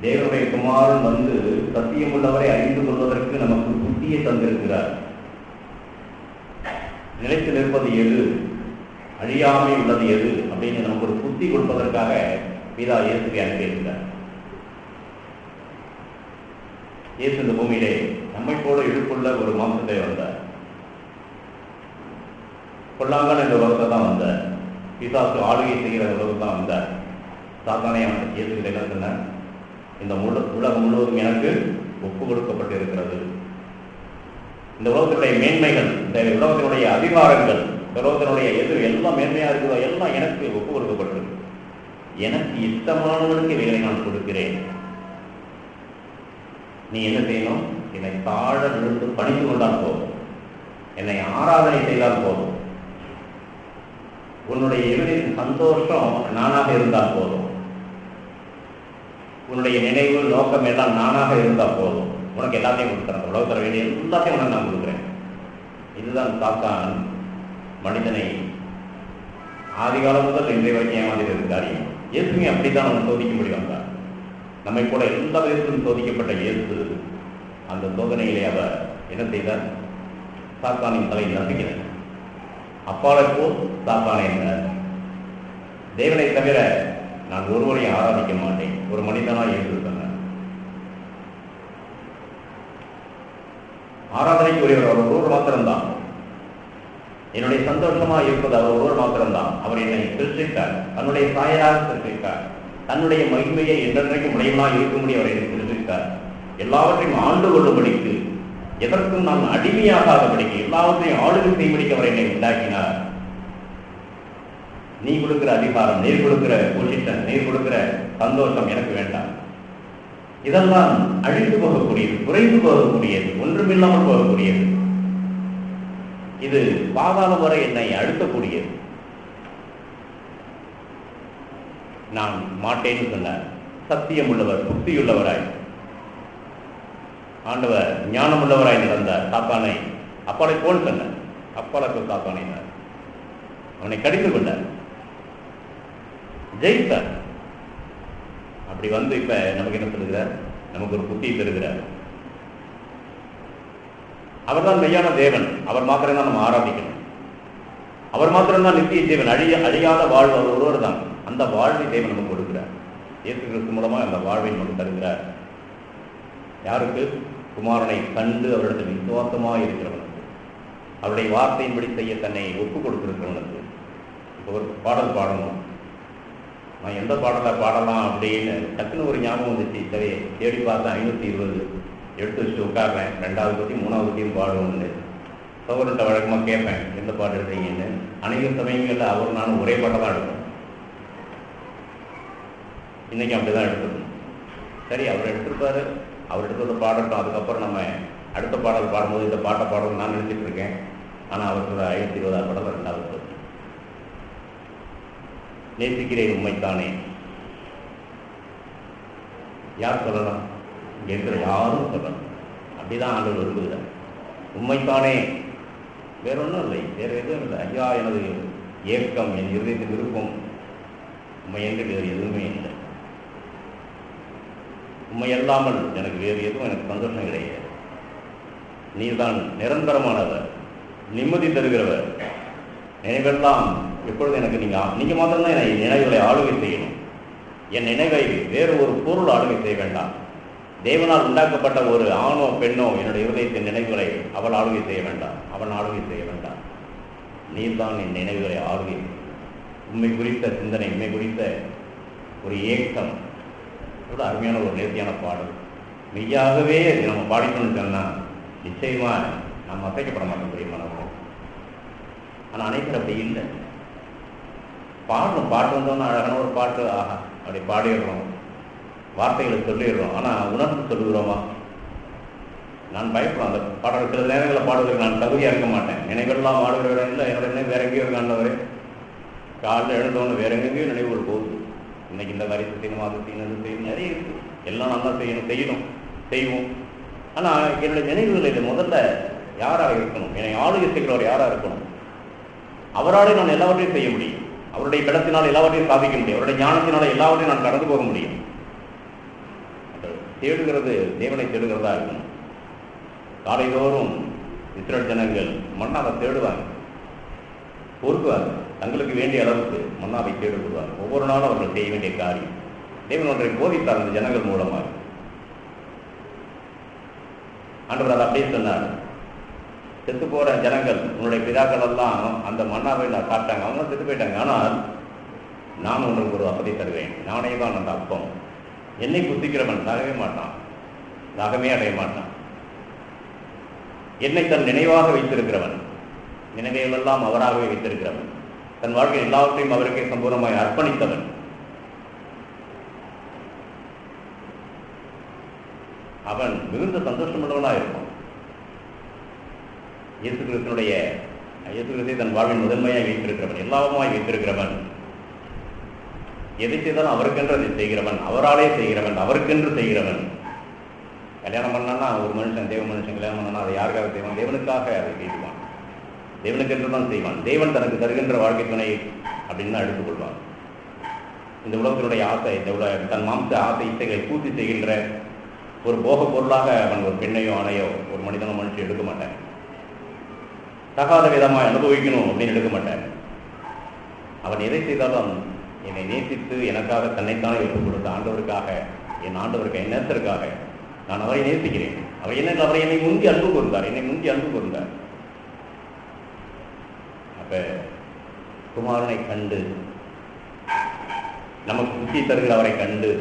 தேவனுடைய குமாரன் வந்து சத்தியமுள்ளவரை அறிந்து கொள்வதற்கு நமக்கு புத்தியை தந்திருக்கிறார். நிலைத்து நிற்பது எது, அழியாமை உள்ளது எது அப்படின்னு நமக்கு ஒரு புத்தி கொடுப்பதற்காக பிதா இயேசுவை அனுப்பியிருக்கிறார். இயேசு இந்த பூமியிலே நம்மை போல இழுப்புள்ள ஒரு மாம்சத்தை வந்தார். பொல்லாங்கன் என்ற உலகத்தை தான் வந்தார். பிசாசு ஆளுகை செய்கிற உலகத்தை தான் வந்தார். சாத்தானே அவன் இயேசு என்ன சொன்னார்? இந்த உலகம் முழுவதும் எனக்கு ஒப்பு கொடுக்கப்பட்டிருக்கிறது. இந்த உலகத்தினுடைய மேன்மைகள், இந்த உலகத்தினுடைய அதிகாரங்கள், இந்த உலகத்தினுடைய எது எல்லாம் மேன்மையா இருக்குதோ எல்லாம் எனக்கு ஒப்பு கொடுக்கப்பட்டிருக்கு. எனக்கு இஷ்டமானவனுக்கு இவைகளை நான் கொடுக்கிறேன். நீ என்ன செய்யணும்? என்னை தாழ விழுந்து பணிந்து கொண்டால் போதும், என்னை ஆராதனை செய்தால் போதும், உன்னுடைய இறுதியின் சந்தோஷம் நானாக இருந்தால் போதும், உன்னுடைய நினைவு நோக்கம் எல்லாம் நானாக இருந்தால் போதும், உனக்கு எல்லாத்தையும் கொடுக்குறேன், உலகத்தில் வேண்டிய எல்லாத்தையும் உனக்கு நான் கொடுக்குறேன். இதுதான் சாத்தான் மனிதனை ஆதிகாலம் முதல் இன்றைய வரைக்கும் ஏமாந்திருக்கிற காரியம். இயேசுமே அப்படித்தான் அவன் சோதிக்கும்படி வந்தார். நம்மை கூட எல்லா விதத்திலும் சோதிக்கப்பட்ட இயேசு அந்த சோதனையிலே அவர் என்ன செய்தார்? சாத்தானின் தலை நசுக்கிறார். அப்பாலை போல் சாத்தானே என்றார். தேவனை தவிர நான் ஒருவரையும் ஆராதிக்க மாட்டேன், ஒரு மனிதனாக இயேசு சொன்னார். ஆராதனைக்கு உரியவர் அவர் ஒருவர் மாத்திரம்தான். என்னுடைய சந்தோஷமாக இருப்பது அவர் ஒருவர் மாத்திரம்தான். அவர் என்னை சிருஷ்டித்தார், தன்னுடைய சாயலாக சிருஷ்டித்தார், தன்னுடைய மகிமையை என்றென்றைக்கும் உடையவனாக இருக்கும்படி அவர் என்னை சிருஷ்டித்தார். எல்லாவற்றையும் ஆண்டு கொள்ளும்படிக்கு, எதற்கும் நான் அடிமையாகாதபடிக்கு, எல்லாவற்றையும் ஆளுகை செய்யும்படிக்கு அவர் என்னை உண்டாக்கினார். நீ கொடுக்கிற அதிகாரம், நீர் கொடுக்கிற பொசிஷன், நீர் கொடுக்கிற சந்தோஷம் எனக்கு வேண்டாம். இதெல்லாம் அழிந்து போகக்கூடியது, குறைந்து போகக்கூடியது, ஒன்றுமில்லாமல் போகக்கூடியது. இது பாதாளம் வரை என்னை அழுத்தக்கூடியது. நான் மாட்டேன்னு சொன்னார். சத்தியம் உள்ளவர், புத்தியுள்ளவராய் ஆண்டவர் ஞானம் உள்ளவராய் நடந்தார். சாத்தானை அப்பாலை போல் சொன்னார். அப்பாலுக்கு சாத்தானை அவனை கடிந்து கொண்டார், ஜெயித்தார். அப்படி வந்து இப்ப நமக்கு என்ன சொல்லுகிறார்? நமக்கு ஒரு புத்தியை தருகிறார். அவர் தான் மெய்யான தேவன். அவர் மாத்திரம்தான் நம்ம ஆராதிக்கணும். அவர் மாத்திரம்தான் நித்திய தேவன். அழியாத வாழ்வு அவர் ஒருவர் தான். அந்த வாழ்வை தேவன் நமக்கு கொடுக்கிறார். இயேசு கிறிஸ்து மூலமாக அந்த வாழ்வை நமக்கு தருகிறார். யாருக்கு? குமாரனை கண்டு அவரிடத்தில் விசுவாசமாக இருக்கிறவனுக்கு, அவருடைய வார்த்தையின்படி செய்ய தன்னை ஒப்புக் கொடுத்திருக்கிறவனுக்கு. இப்போ ஒரு பாடல் பாடணும், நான் எந்த பாடலை பாடலாம் அப்படின்னு டக்குன்னு ஒரு ஞாபகம் வந்துச்சு. சரி தேடி பார்த்தேன், 520 எடுத்து வச்சுட்டு உட்காடுறேன். 2வது பற்றி 3வது பற்றியும் பாடுவோம்னு சோதரத்தை வழக்கமாக கேட்பேன், எந்த பாட்டு எடுத்தீங்கன்னு. அநேக சமயங்களில் அவர் நானும் ஒரே பாட்டை தான் எடுப்போம். இன்றைக்கி அப்படி தான் எடுத்துக்கணும். சரி, அவர் எடுத்திருப்பாரு, அவர் எடுத்ததை பாடட்டும், அதுக்கப்புறம் நம்ம அடுத்த பாடல் பாடும்போது இந்த பாட்டை பாடணும் நான் நினைச்சிட்டு இருக்கேன். ஆனால் அவர் சொல்ல 520 பாடல் 2வது பற்றி நேசிக்கிறேன் உண்மைத்தானே. யார் சொல்லலாம்? இங்கே இருக்கிற யாரும் சொல்லலாம். அப்படிதான் ஆண்டவர் விரும்புகிறார். உண்மைத்தானே, வேற ஒன்றும் இல்லை, வேற எதுவும் இல்லை. ஐயா, எனது ஏக்கம், என் இருதயத்தின் விருப்பம் உண்மை என்று வேறு எதுவுமே இல்லை. உண்மை அல்லாமல் எனக்கு வேறு எதுவும் எனக்கு சந்தோஷம் கிடையாது. நீதான் நிரந்தரமானவர், நிம்மதி தருகிறவர். நினைவெல்லாம் எப்பொழுது எனக்கு நீங்கள் மாத்திரம்தான் என் நினைவுகளை ஆளுகை செய்யணும். என் நினைவை வேறு ஒரு பொருள் ஆளுகை செய்ய வேண்டாம். தேவனால் உண்டாக்கப்பட்ட ஒரு ஆணோ பெண்ணோ என்னுடைய இருதயத்தின் நினைவுகளை அவள் ஆளுகை செய்ய வேண்டாம், அவன் ஆளுகை செய்ய வேண்டாம். நீர்தான் என் நினைவுகளை ஆளுகை. உண்மை குறித்த சிந்தனை, உண்மை குறித்த ஒரு ஏக்கம், கூட அருமையான ஒரு நேர்த்தியான பாடல். மெய்யாகவே நம்ம பாடிக்கணும்னு சொன்னால் நிச்சயமாக நம்ம அசைக்கப்பட மாட்டோம் பிரியமானவங்க. ஆனால் அனைவரும் அப்படி இல்லை. பாடணும், பாட்டு வந்தோன்னா அழகான ஒரு பாட்டு, ஆஹா அப்படி பாடிடுறோம், வார்த்தைகளை சொல்லிடுறோம். ஆனால் உணர்ந்து சொல்லுகிறோமா? நான் பயப்படுறேன் அந்த பாடல். சில நேரங்களில் பாடுவதற்கு நான் தகுதியாக இருக்க மாட்டேன். நினைவெல்லாம் ஆடுகிற இடம் இல்லை, என்னோட நினைவு வேற எங்கேயோ இருக்காண்டவரே. காலையில் எழுந்தோன்னு வேற எங்கேயும் நினைவுகள் போகுது. இன்னைக்கு இந்த காரியத்தை செய்யணும், அது செய்யணும், இது செய்யணும், நிறைய இருக்குது. எல்லாம் நல்லா செய்யணும், செய்வோம். ஆனால் என்னுடைய நினைவுகளில் முதல்ல யாராக இருக்கணும்? என்னை ஆளுகை செய்கிறவர் யாராக இருக்கணும்? அவராலே நான் எல்லாவற்றையும் செய்ய முடியும். அவருடைய பலத்தினால் எல்லாவற்றையும் சாதிக்க முடியும். அவருடைய ஞானத்தினால எல்லாவற்றையும் நான் கடந்து போக முடியும். தேடுகிறது தேவனை தேடுகிறதா இருக்கணும். காலைதோறும் இஸ்ரவேல் ஜனங்கள் மன்னாவை தேடுவாங்க, பொறுக்குவாங்க. தங்களுக்கு வேண்டிய அளவுக்கு மன்னாவை தேடுவாங்க. ஒவ்வொரு நாளும் அவர்கள் செய்ய வேண்டிய காரியம் தேவன் ஒன்றை போதித்தார் அந்த ஜனங்கள் மூலமாக. ஆண்டவர் அதை அப்படியே சொன்னார். செத்து போற ஜனங்கள், உன்னுடைய பிதாக்கள் எல்லாம் அந்த மன்னாவை நான் சாப்பிட்டாங்க, அவங்க செத்து போயிட்டாங்க. ஆனால் நான் உங்களுக்கு ஒரு அப்பத்தை தருவேன், நானே தான் அந்த அப்பம். என்னை புத்திக்கிறவன் சாகவே மாட்டான், தாகமே அடைய மாட்டான். என்னை தன் நினைவாக வைத்திருக்கிறவன், நினைவையெல்லாம் அவராகவே வைத்திருக்கிறவன், தன் வாழ்க்கை எல்லாவற்றையும் அவருக்கே சம்பூர்ணமாய் அர்ப்பணித்தவன், அவன் மிகுந்த சந்தோஷமுள்ளவனாக இருப்பான். இயேசு கிறிஸ்துவை தன் வாழ்வின் முதன்மையாக வைத்திருக்கிறவன், எல்லாவுமாய் வைத்திருக்கிறவன், எதை செய்தாலும் அவருக்கென்று அதை செய்கிறவன், அவராலே செய்கிறவன், அவருக்கென்று செய்கிறவன். கல்யாணம் பண்ணான்னா ஒரு மனுஷன், தேவ மனுஷன் கல்யாணம் பண்ணான்னா அதை யாருக்காக செய்வான்? தேவனுக்காக அதை செய்வான், தேவனுக்கென்று தான் செய்வான். தேவன் தனக்கு தருகின்ற வாழ்க்கை துணை அப்படின்னு தான் எடுத்துக்கொள்வான். இந்த உலகத்தினுடைய ஆசை, தன் மாம்ச ஆசை இசைகளை பூர்த்தி செய்கின்ற ஒரு போக பொருளாக அவன் ஒரு பெண்ணையோ ஆணையோ ஒரு மனிதனோ மனுஷன் எடுக்க மாட்டேன். தகாத விதமாக அனுபவிக்கணும் அப்படின்னு எடுக்க மாட்டேன். அவன் எதை செய்தாலும் என்னை நேசித்து எனக்காக தன்னைத்தானே எடுத்துக் கொடுத்த ஆண்டவருக்காக, என் ஆண்டவருக்கு, என் நேசருக்காக நான் அவரை நேசிக்கிறேன். அவர் என்ன, அவரை என்னை முந்தி அன்பு கூர்ந்தார். அப்ப குமாரனை கண்டு, நமக்கு புத்தி தருகிற அவரை கண்டு,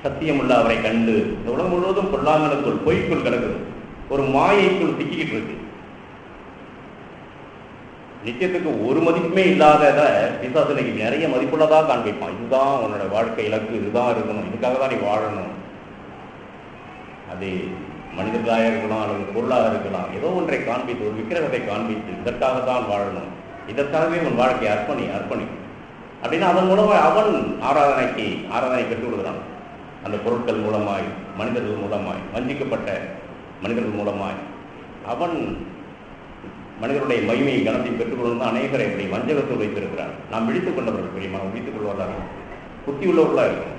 சத்தியமுள்ள அவரை கண்டு, இந்த உலகம் முழுவதும் பொல்லாங்கனுக்குள், பொய்க்குள் கிடக்குது, ஒரு மாயைக்குள் சிக்கிக்கிட்டு இருக்கு. நிச்சயத்துக்கு ஒரு மதிப்புமே இல்லாதத பிசாசு இன்னைக்கு நிறைய மதிப்புள்ளதாக காண்பிப்பான். இதுதான் உன்னோட வாழ்க்கை இலக்கு, இதுதான் இருக்கணும், இதுக்காக தான் நீ வாழணும். அது மனிதர்களாக இருக்கலாம் அல்லது பொருளாக இருக்கலாம், ஏதோ ஒன்றை காண்பித்து, ஒரு விக்கிரகத்தை காண்பித்து, இதற்காகத்தான் வாழணும், இதற்காகவே உன் வாழ்க்கையை அர்ப்பணி அப்படின்னா அதன் மூலமாக அவன் ஆராதனை பெற்றுக் கொடுக்குறான். அந்த பொருட்கள் மூலமாய், மனிதர்கள் மூலமாய், வஞ்சிக்கப்பட்ட மனிதர்கள் மூலமாய் அவன் மனிதனுடைய மகிமையை கனத்தை பெற்றுக்கொண்டு அநேகரை இப்படி வஞ்சகத்தில் வைத்திருக்கிறான். நாம் விழித்துக் கொண்டவர்கள் பெரியமா விழித்துக் கொள்வதாக புத்தி உள்ளவர்களாக இருக்கும்.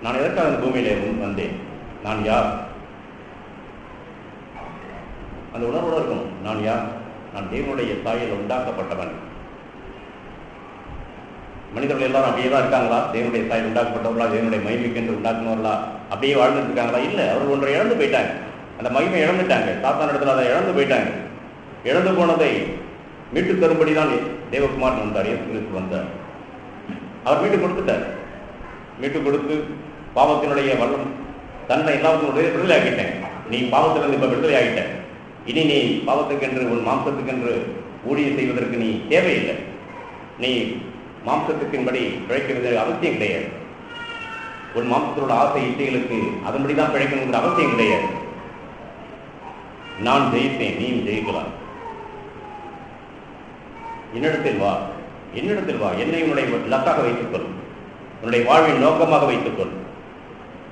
நான் எதற்காக அந்த பூமியிலே வந்தேன், நான் யார், அந்த உணர்வோடு இருக்கணும். நான் யார்? நான் தேவனுடைய சாயல் உண்டாக்கப்பட்டவன். மனிதர்கள் எல்லாரும் அப்படியே தான் இருக்காங்களா? தேவனுடைய சாயல் உண்டாக்கப்பட்டவர்களா? தேவனுடைய மகிமைக்கென்று உண்டாக்குனவர்களா? அப்படியே வாழ்ந்துட்டு இருக்காங்களா? இல்லை, அவர்கள் ஒன்றை இழந்து போயிட்டாங்க. அந்த மகிமை இழந்துட்டாங்க. சாத்தான் இடத்துல அதை இழந்து போயிட்டாங்க. இழந்து போனதை மீட்டு தரும்படி தான் தேவகுமாரன் வந்தார், இயேசு கிறிஸ்து வந்தார். அவர் மீட்டு கொடுத்துட்டார். மீட்டு கொடுத்து பாவத்தினுடைய வல்லம் தன்னை எல்லாத்தினுடைய விடுதலை ஆகிட்டேன். நீ பாவத்திலிருந்து இப்ப விடுதலை ஆகிட்டேன். இனி நீ பாவத்துக்கென்று உன் மாம்சத்துக்கென்று ஊழியம் செய்வதற்கு நீ தேவையில்லை. நீ மாம்சத்துக்கின்படி பிழைக்கிறது அவசியம் கிடையாது. உன் மாம்சத்தோட ஆசை இச்சைகளுக்கு அதன்படிதான் பிழைக்கணுங்கிற அவசியம் கிடையாது. நான் ஜெயித்தேன், நீ ஜெயிக்கலாம். என்னிடத்தில் வா, என்னிடத்தில் வா, என்னை உன்னுடைய இலக்காக வைத்துக்கொள், உன்னுடைய வாழ்வின் நோக்கமாக வைத்துக்கொள்.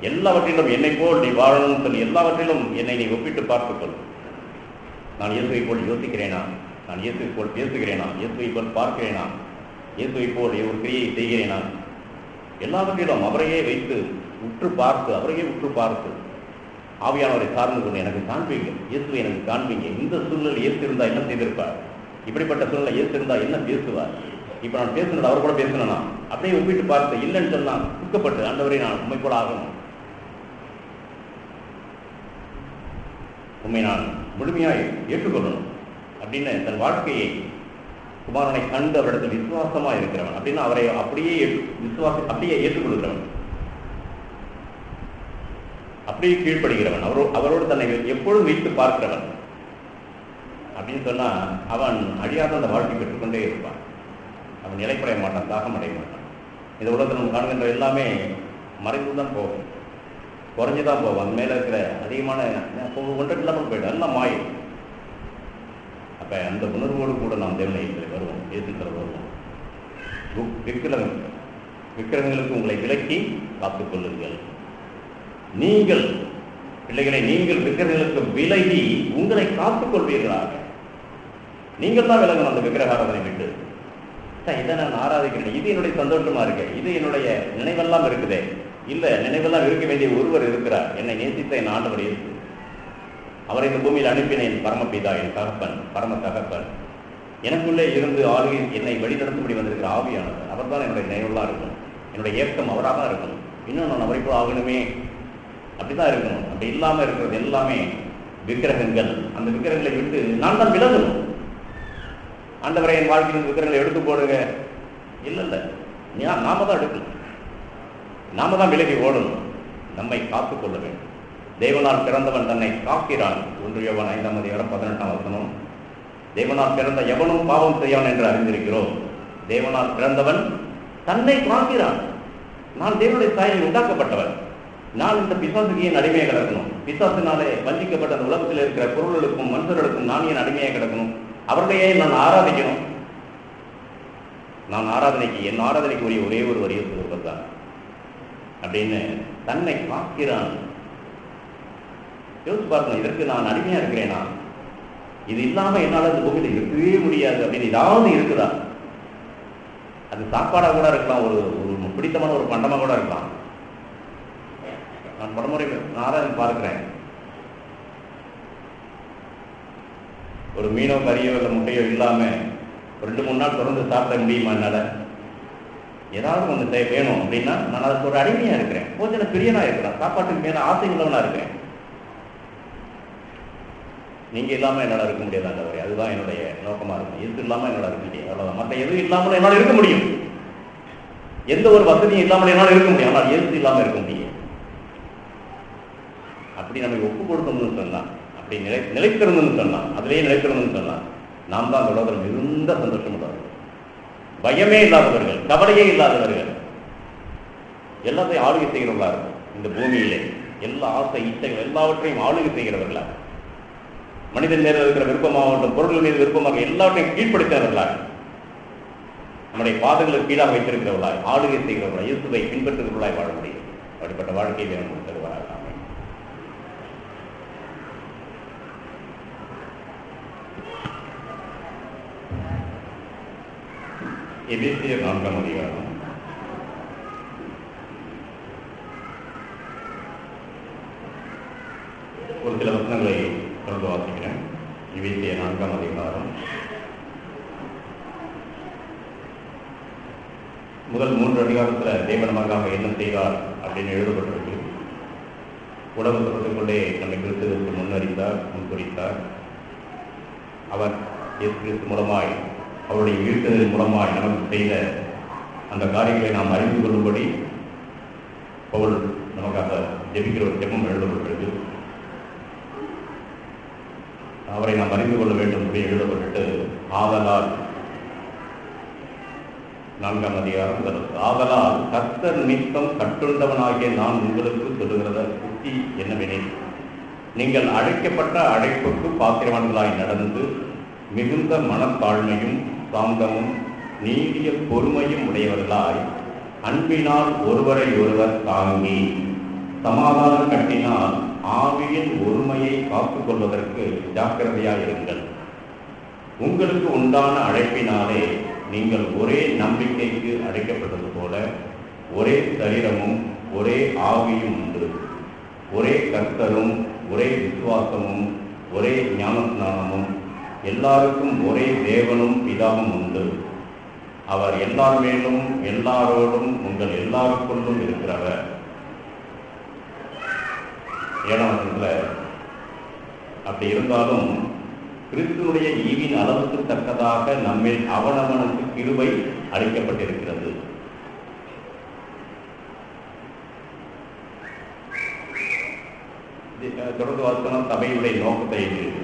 எல்லாவற்றிலும் என்னை போல் நீ வாழணும்னு சொல்லி எல்லாவற்றிலும் என்னை நீ ஒப்பிட்டு பார்த்துக்கொள். நான் இயேசுவை போல் யோசிக்கிறேனா? நான் இயேசுவை போல் பேசுகிறேனா? இயேசுவை போல் பார்க்கிறேனா? இயேசுவை போல் ஒரு கிரியை செய்கிறேனா? எல்லாவற்றிலும் அவரையே வைத்து உற்று பார்த்து, அவரையே உற்று பார்த்து ஆவியானவரை சார்ந்து கொண்டு எனக்கு காண்பீங்க, இயேசுவை எனக்கு காண்பீங்க. இந்த சூழ்நிலை இயேசு இருந்தால் என்ன செய்திருப்பார்? இப்படிப்பட்ட சூழ்நிலை இயேசு இருந்தால் என்ன பேசுவார்? இப்போ நான் பேசுனது அவர் கூட பேசணும்னா அப்படியே ஒப்பிட்டு பார்த்து இல்லைன்னு சொன்னால் துக்கப்பட்டு ஆண்டவரை நான் உண்மை கூட ஆகணும், உண்மை நான் முழுமையாய் ஏற்றுக்கொள்ளணும் அப்படின்னு தன் வாழ்க்கையை குமாரனை கண்டு அவரிடத்தில் விசுவாசமா இருக்கிறவன் அப்படின்னா அவரை அப்படியே அப்படியே ஏற்றுக்கொள்கிறவன், அப்படியே கீழ்ப்படுகிறவன், அவரோடு தன்னை எப்பொழுதும் வைத்து பார்க்கிறவன் அப்படின்னு சொன்னா அவன் அழியாத அந்த வாழ்க்கை பெற்றுக்கொண்டே இருப்பான். அவன் நிலைப்படைய மாட்டான், தாகம் அடைய மாட்டான். இந்த உலகத்தில் நம்ம காணுகின்ற எல்லாமே மறைந்துதான் போகும், குறைஞ்சுதான் போகும். அந்த மேல இருக்கிற அதிகமான ஒன்றும் இல்லாமல் போயிடும், எல்லாம் மாயும். அப்ப அந்த உணர்வோடு கூட நாம் தேவனையத்தில் வருவோம், இயேசுல வருவோம். விக்கிரகங்களுக்கு உங்களை விலக்கி காத்துக் கொள்ளுங்கள். நீங்கள் பிள்ளைகளை, நீங்கள் விக்கிரகங்களுக்கு விலகி உங்களை காத்துக் கொள்வீர்களாக. நீங்கள் தான் விலகணும் அந்த விக்கிரகாரதனை விட்டு. இதை நான் ஆராதிக்கிறேன், இது என்னுடைய சந்தோஷமா இருக்கு, இது என்னுடைய நினைவெல்லாம் இருக்குதே. இல்ல, நினைவெல்லாம் இருக்க வேண்டிய ஒருவர் இருக்கிறார், என்னை நேசித்த என் ஆண்டவர் இயேசு. அவரை இந்த பூமியில் அனுப்பினேன், பரமபிதா, என் தகப்பன், பரம தகப்பன். எனக்குள்ளே இருந்து ஆளுகை என்னை வழிநடத்தும்படி வந்திருக்கிற ஆவியானவர். அவர் தான் என்னுடைய நினைவெல்லாம் இருக்கணும், என்னுடைய ஏக்கம் அவராக தான் இருக்கணும். இன்னும் நான் அவரை போல ஆகணுமே, அப்படிதான் இருக்கணும். அப்படி இல்லாம இருக்கிறது எல்லாமே விக்கிரகங்கள். அந்த விக்கிரகங்களை விட்டு நான் தான் விலகணும். ஆண்டவரை என் வாழ்க்கையில் விக்கிரகங்களை எடுத்து போடுங்க, இல்ல இல்ல, நாம தான் எடுக்கணும், நாம தான் விலகி ஓடணும். நம்மை காத்துக் கொள்ள வேண்டும். தேவனால் பிறந்தவன் தன்னை காக்கிறான். 1 யோவான் 5:18 தேவனால் பிறந்த எவனும் பாவம் செய்யான் என்று அறிந்திருக்கிறோம். தேவனால் பிறந்தவன் தன்னை காக்கிறான். நான் தேவனுடைய சாயலில் உண்டாக்கப்பட்டவன். நான் இந்த பிசாசுக்கு ஏன் அடிமையாக கிடக்கணும்? பிசாசினாலே வஞ்சிக்கப்பட்ட அந்த உலகத்தில் இருக்கிற பொருள்களுக்கும் மனுஷர்களுக்கும் நான் ஏன் அடிமையாக கிடக்கணும்? அவர்களையே நான் ஆராதிக்கணும். நான் என் ஆராதனைக்கு உரிய ஒரே ஒரு வரியை சொல்வதுதான் அப்படின்னு தன்னை காக்கிறான். யோசிச்சு பார்க்கணும், இதற்கு நான் அடிமையா இருக்கிறேனா? இது இல்லாம என்னால் இந்த பூமியில இருக்கவே முடியாது அப்படின்னு ஏதாவது இருக்குதா? அது சாப்பாடா கூட இருக்கலாம், ஒரு பிடித்தமான ஒரு பண்டமா கூட இருக்கலாம். நான் பலமுறை ஆராதனை பார்க்கிறேன். ஒரு மீனோ கறியோ இல்லை முட்டையோ இல்லாம 2-3 நாள் தொடர்ந்து சாப்பிட முடியுமா என்னால? ஏதாவது ஒன்று வேணும் அப்படின்னா நான் அதுக்கு ஒரு அடிமையா இருக்கிறேன், போஜன பிரியனா இருக்கிறேன், சாப்பாட்டுக்கு மேல ஆசை உள்ளவனா இருக்கிறேன். நீங்க இல்லாம என்னால இருக்க முடியாது ஆண்டவரே, அதுதான் என்னுடைய நோக்கமா இருக்கும். எது இல்லாம என்னால இருக்க முடியாது, அவ்வளவுதான். மற்ற எதுவும் இல்லாமல் என்னால் இருக்க முடியும், எந்த ஒரு வசதியும் இல்லாமல் என்னால் இருக்க முடியும், ஆனால் எது இல்லாம இருக்க முடியும். அப்படி நம்ம ஒப்பு கொடுத்தோம்னு சொன்னா, அப்படி நிலைத்திருந்தோம்னு சொன்னா, அதிலேயே நிலைத்திருந்தோம்னு சொன்னா, நாம் தான் உலகம் மிகுந்த சந்தோஷம் உள்ளவர்கள், பயமே இல்லாதவர்கள், கவலையே இல்லாதவர்கள், எல்லாத்தையும் ஆளுகை செய்கிறவர்களா இருக்கும். இந்த பூமியிலே எல்லா ஆசை இச்சைகள் எல்லாவற்றையும் ஆளுகை செய்கிறவர்களா, மனிதன் மேல இருக்கிற விருப்பமாகட்டும், பொருள்கள் மீது விருப்பமாக எல்லாவற்றையும் கீழ்ப்படுத்தவர்களாக, நம்முடைய பாதங்களுக்கு கீழாக வைத்திருக்கிறவர்களாய், ஆளுகை செய்கிறவர்களாய், இயேசுவை பின்பற்றுகிறவர்களாய் வாழ முடியும். அப்படிப்பட்ட வாழ்க்கையை வேணும் தருவாராக. எபேசியர் 4ஆம் அதிகாரம் ஒரு சில வசனங்களை தொடர்ந்து வாசிக்கிறேன். எபேசியர் 4ஆம் அதிகாரம் முதல் 3 அதிகாரத்தில் தேவன் நமக்காக என்ன செய்தார் அப்படின்னு எழுதப்பட்டிருக்கு. உடம்பு தொடர்ந்துகொண்டே நம்மை கிறிஸ்துவுக்கு முன்னறிந்தார், முன்குறித்தார். அவர் இயேசு கிறிஸ்து மூலமாய், அவருடைய உயிர்த்தெழுதலின் மூலமாய் நமக்கு செய்த அந்த காரியங்களை நாம் அறிந்து கொள்ளும்படி பவுல் நமக்காக ஜெபிக்கிற ஒரு ஜெபம் எழுதப்பட்டிருக்கு. அவரை நாம் அறிந்து கொள்ள வேண்டும் என்று எழுதப்பட்டு, ஆதலால் 4ஆம் அதிகாரம், ஆதலால் கர்த்தர் நிமித்தம் கட்டுண்டவனாகிய நான் உங்களுக்கு சொல்லுகிறத புத்தி என்னவெனில், நீங்கள் அழைக்கப்பட்ட அழைப்புக்கு பாத்திரவான்களாய் நடந்து மிகுந்த மனத்தாழ்மையும் சாந்தமும் நீடிய பொறுமையும் உடையவர்களாய் அன்பினால் ஒருவரை ஒருவர் தாங்கி சமாதான கட்டினால் ஆவியின் ஒருமையை காத்துக் கொள்வதற்கு ஜாக்கிரதையாயிருங்கள். உங்களுக்கு உண்டான அழைப்பினாலே நீங்கள் ஒரே நம்பிக்கைக்கு அழைக்கப்பட்டது போல ஒரே சரீரமும் ஒரே ஆவியும் உண்டு. ஒரே கர்த்தரும் ஒரே விசுவாசமும் ஒரே ஞானஸ்நானமும் எல்லாருக்கும் ஒரே தேவனும் பிதாவும் உண்டு. அவர் எல்லார் மேலும் எல்லாரோடும் உங்கள் எல்லாருக்குள்ளும் இருக்கிறவர். 7ஆம் வசனத்தில் அப்படி இருந்தாலும் கிறிஸ்துவனுடைய ஈவின் அளவுக்கு தக்கதாக நம்மில் அவனவனுக்கு கிருபை அளிக்கப்பட்டிருக்கிறது. தொடர்ந்து வாசனம் சபையுடைய நோக்கத்தை இருக்கு.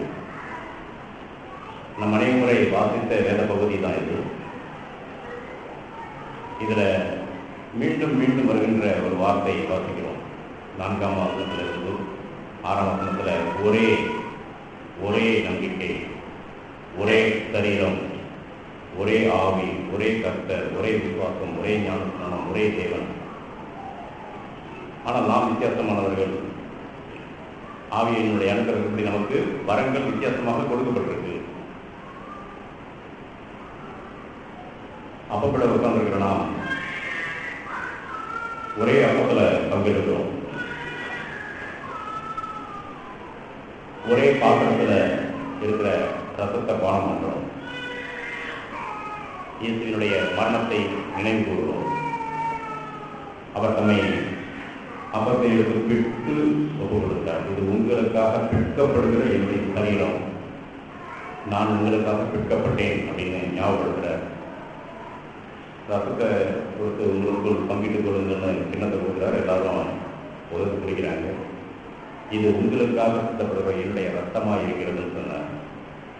நம் அனைவரை வாசித்த வேத பகுதி தான் இது. இதுல மீண்டும் மீண்டும் வருகின்ற ஒரு வார்த்தையை வாசிக்கிறோம். 4ஆம் வசனத்திலிருந்து 6ஆம் வசனத்தில் ஒரே ஒரே நம்பிக்கை, ஒரே சரீரம், ஒரே ஆவி, ஒரே கர்த்தர், ஒரே விசுவாசம், ஒரே ஞானஸ்நானம், ஒரே தேவன். ஆனால் நாம் வித்தியாசமானவர்கள். ஆவியினுடைய அனுக்கிரகப்படி நமக்கு வரங்கள் வித்தியாசமாக கொடுக்கப்பட்டிருக்கு. அப்பப்பட உட்கார்ந்திருக்கிற நாம் ஒரே அப்பத்தில் பங்கெடுக்கிறோம். ஒரே பாத்திரத்தில் இருக்கிற ரத்தத்தை பானம் பண்றோம். இயேசுவினுடைய மரணத்தை நினைவு கூறுகிறோம். அவர் தம்மை அப்பத்தை எடுத்து பிட்டு ஒப்பு கொடுத்தார். இது உங்களுக்காக பிற்கப்படுகிற என்னுடைய சரீரம், நான் உங்களுக்காக பிற்கப்பட்டேன் அப்படின்னு ஞாபகப்படுத்துகிறார். ரத்தத்தை கொடுத்து உங்களுக்குள் பங்கிட்டுக் கொள்ளுங்கன்னு சின்னத்தை கொடுக்குறார். எல்லாரும் உதவி குடிக்கிறாங்க. இது உங்களுக்காக சிந்தப்படுகிற என்னுடைய ரத்தமாக இருக்கிறதுன்னு சொன்னார்.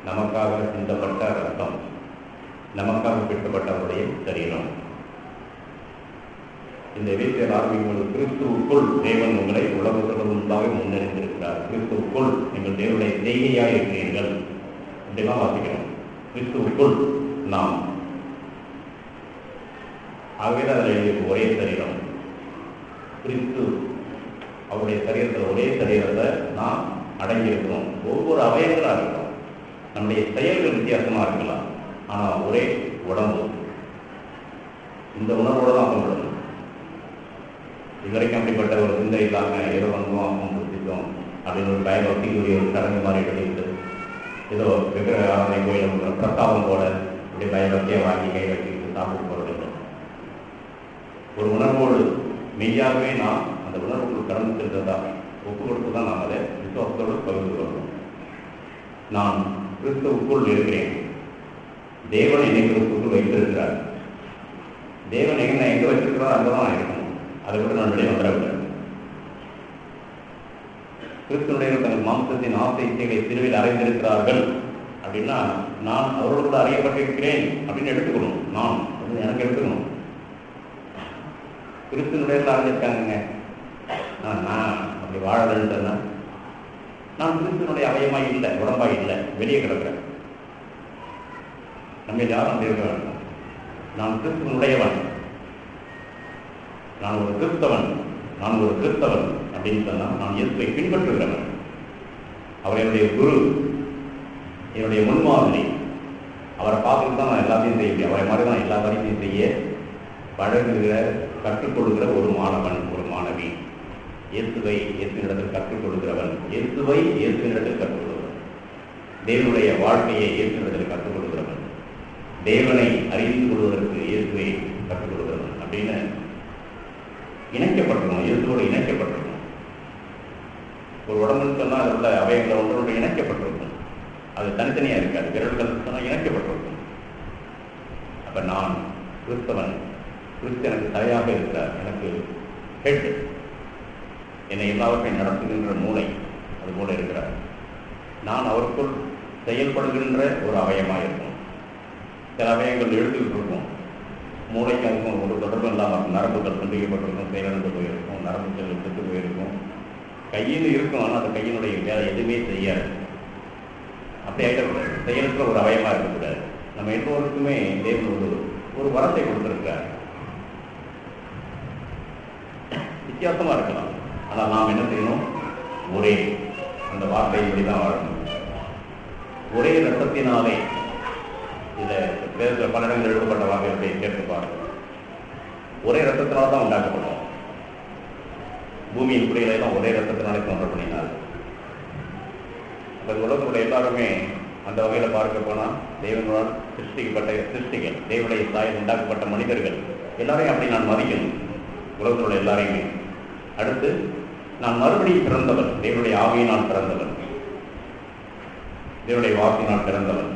நமக்காக சிந்தப்பட்ட ரத்தம், நமக்காக பிற்கப்பட்டவருடைய சரீரம். இந்த எபேசியர் ஆரம்பிக்கும்போது கிறிஸ்துவுக்குள் தேவன் உங்களை உலகத்திற்கு முன்பாக முன்னெடுத்திருக்கிறார். கிறிஸ்துவுக்குள் நீங்கள் தேவனுடைய செய்கையாக இருக்கிறீர்கள் அப்படிலாம் வாசிக்கிறோம். கிறிஸ்துவுக்குள் நாம், ஆகவே தான் அதில் எழுதிய ஒரே சரீரம். கிறிஸ்து அவருடைய சரீரத்தில் ஒரே சரீரத்தை நாம் அடங்கியிருக்கிறோம். ஒவ்வொரு அவயங்களாக இருக்கும். நம்முடைய செயல்கள் வித்தியாசமாக இருக்கலாம், ஆனால் ஒரே உடம்பு. இந்த உணர்வோடு தான் கொள்ளணும். இதுவரைக்கும் அப்படிப்பட்ட ஒரு சிந்தை இல்லாமல் ஏதோ வந்தோம் அப்பம் புத்தித்தோம் அப்படின்னு ஒரு பயபக்திக்குரிய ஒரு சடங்கு மாதிரி வெளியிட்டு ஏதோ விக்கிர ஆராதனை கோயில் பிரசாதம் போல இப்படி பயபக்தியை வாங்கி கை வச்சுக்கிட்டு சாப்பிட்டு போகிறது. ஒரு உணர்வோடு மெய்யாகவே நாம் அந்த உணர்வுக்கு கடந்து சென்றதா ஒப்பு கொடுத்து தான் நாம் அதை விசுவாசத்தோடு பகிர்ந்து கொள்ளணும். நான் கிறிஸ்துவுக்குள் இருக்கிறேன். தேவன் என்னை கிறிஸ்துவுக்குள் வைத்திருக்கிறார். தேவன் என்ன எங்கே வச்சிருக்கிறாரோ அங்கே தான் இருக்கணும். அதை விட நான் வெளியே வந்துடவில்லை. கிறிஸ்துவனுடைய தங்கள் மாம்சத்தின் ஆசை இச்சைகளை சிறுவில் அறைந்திருக்கிறார்கள் அப்படின்னா நான் அவரோடு கூட அறியப்பட்டிருக்கிறேன் அப்படின்னு எடுத்துக்கணும். நான் அப்படின்னு எனக்கு எடுத்துக்கணும். கிறிஸ்துவனுடைய அறிஞ்சிருக்காங்க, நான் அப்படி வாழலன்னு சொன்னா நான் கிறிஸ்துவனுடைய அவயமாய் இல்லை, உடம்பாய் இல்லை, வெளியே கிடக்கிறேன். நம்ம யாரும் அப்படி இருக்க வேண்டாம். நான் கிறிஸ்துவனுடையவன், நான் ஒரு கிறிஸ்தவன், நான் ஒரு கிறிஸ்தவன் அப்படின்னு சொன்னால் நான் இயேசுவை பின்பற்றுகிறவன். அவர் என்னுடைய குரு, என்னுடைய முன்மாதிரி. அவரை பார்த்துட்டு தான் நான் எல்லாத்தையும் செய்ய முடியும். அவரை மாதிரி தான் எல்லா காரியத்தையும் செய்ய பழகுகிற, கற்றுக்கொள்கிற ஒரு மாணவன், ஒரு மாணவி. இயேசுவை இயேசுவினிடத்தில் கற்றுக்கொள்கிறவன், இயேசுவை இயேசுவினிடத்தில் கற்றுக்கொள்கிறவன், தேவனுடைய வாழ்க்கையை இயேசுவினிடத்தில் கற்றுக்கொள்கிறவன், தேவனை அறிந்து கொள்வதற்கு இயேசுவை கற்றுக்கொள்கிறவன் அப்படின்னு இணைக்கப்பட்டிருக்கணும். இயேசுவோடு இணைக்கப்பட்டிருக்கணும். ஒரு உடம்புன்னு சொன்னால் அதில் உள்ள அவயங்கள் ஒன்றோடு இணைக்கப்பட்டிருக்கும். அது தனித்தனியாக இருக்காது. விரல்கள் சொன்னால் இணைக்கப்பட்டிருக்கும். அப்போ நான் கிறிஸ்தவன், கிறிஸ்து எனக்கு தலையாக இருக்கிறார், எனக்கு ஹெட், என்னை எல்லாவற்றையும் நடத்துகின்ற மூளை அதுபோல இருக்கிறார். நான் அவருக்குள் செயல்படுகின்ற ஒரு அவயமாக இருக்கும். சில அவயங்கள் எழுத்துக்கிட்டு இருக்கும், மூளைக்கு அதுக்கும் ஒரு தொடர்பு இல்லாமல் நரம்புகள் துண்டிக்கப்பட்டிருக்கும், செயலிழந்து போயிருக்கும், நரம்புகள் எடுத்து போயிருக்கும், கையில் இருக்கும். ஆனால் அந்த கையினுடைய வேலை எதுவுமே செய்யாது. அப்படி ஆகிடக்கூடாது. செயலுக்கு ஒரு அவயமாக இருக்கக்கூடாது. நம்ம எல்லோருக்குமே தேவன் ஒரு வரத்தை கொடுத்திருக்கிறார். வித்தியாசமாக இருக்கலாம், ஆனால் நாம் என்ன செய்யணும்? ஒரே அந்த வார்த்தையின்படி தான் வாழணும். ஒரே ரத்தத்தினாலே, இதில் பல இடங்கள் எழுதப்பட்ட வார்த்தைகளை கேட்டுப்பாரு. ஒரே ரத்தத்தினால தான் உண்டாக்கப்பட்டோம். பூமியின் குடிகளை தான் ஒரே ரத்தத்தினாலே தோன்ற பண்ணினார். அந்த உலகத்துடைய எல்லாருமே அந்த வகையில் பார்க்க போனால் தேவனால் சிருஷ்டிக்கப்பட்ட சிருஷ்டிகள், தேவனுடைய தாயில் உண்டாக்கப்பட்ட மனிதர்கள் எல்லாரையும் அப்படி நான் மதிக்கணும். உலகத்தோட எல்லாரையுமே. அடுத்து நான் மறுபடியும் பிறந்தவன், தேவனுடைய ஆவியினால் பிறந்தவன், தேவனுடைய வாக்கினால் பிறந்தவன்.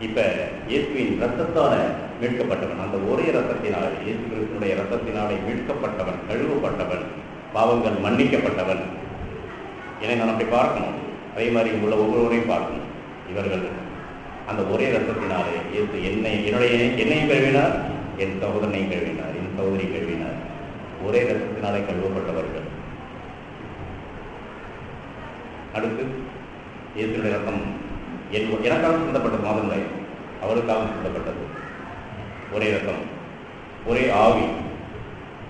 இப்ப இயேசுவின் ரத்தத்தால மீட்கப்பட்டவன். அந்த ஒரே ரத்தத்தினாலே, இயேசு கிறிஸ்துடைய ரத்தத்தினாலே மீட்கப்பட்டவன், கழுவப்பட்டவன், பாவங்கள் மன்னிக்கப்பட்டவன். என்னை நான் அப்படி பார்க்கணும். அதே மாதிரி உள்ள ஒவ்வொருவரையும் பார்க்கணும். இவர்கள் அந்த ஒரே ரத்தத்தினாலே இயேசு என்னையும் கழுவினார், என் சகோதரனையும் கழுவினார், என் சகோதரி கழுவினார். ஒரே ரத்தத்தினாலே கழுவப்பட்டவர்கள். அடுத்து இயேசுடைய ரத்தம் எனக்காக சிந்தப்பட்டது மாதங்களை, அவருக்காக சிந்தப்பட்டது. ஒரே ரத்தம், ஒரே ஆவி.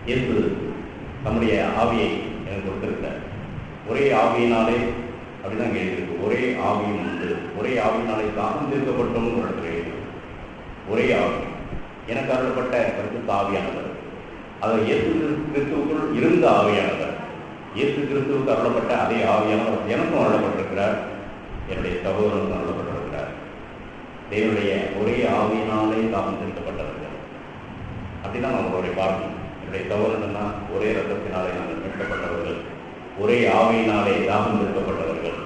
இயேசு நம்முடைய ஆவியை எனக்கு கொடுத்திருக்கிறார். ஒரே ஆவியினாலே அப்படிதான் கேட்டிருக்கு. ஒரே ஆவியும் உண்டு, ஒரே ஆவியினாலே தாகம் தீர்க்கப்பட்டோம்னு ஒரு இடத்துல எழுதியிருக்கு. ஒரே ஆவி எனக்கு அருளப்பட்ட பரிசுத்த ஆவியானவர். அவர் இயேசு கிறிஸ்துவுக்குள் இருந்த ஆவியானவர். இயேசு கிறிஸ்துவுக்கு அருளப்பட்ட அதே ஆவியானவர் எனக்கும் அருளப்பட்டிருக்கிறார், என்னுடைய சகோதரனுக்கும் அருளப்பட்டிருக்கிறார். தேவனுடைய ஒரே ஆவியினாலே தாகம் தீர்க்கப்பட்டவர்கள். அப்படிதான் நம்மளுடைய பார்க்கணும். என்னுடைய சகோதரன்னா ஒரே ரத்தத்தினாலே நாங்கள் மீட்கப்பட்டவர்கள், ஒரே ஆவியினாலே தாகம் தீர்க்கப்பட்டவர்கள்,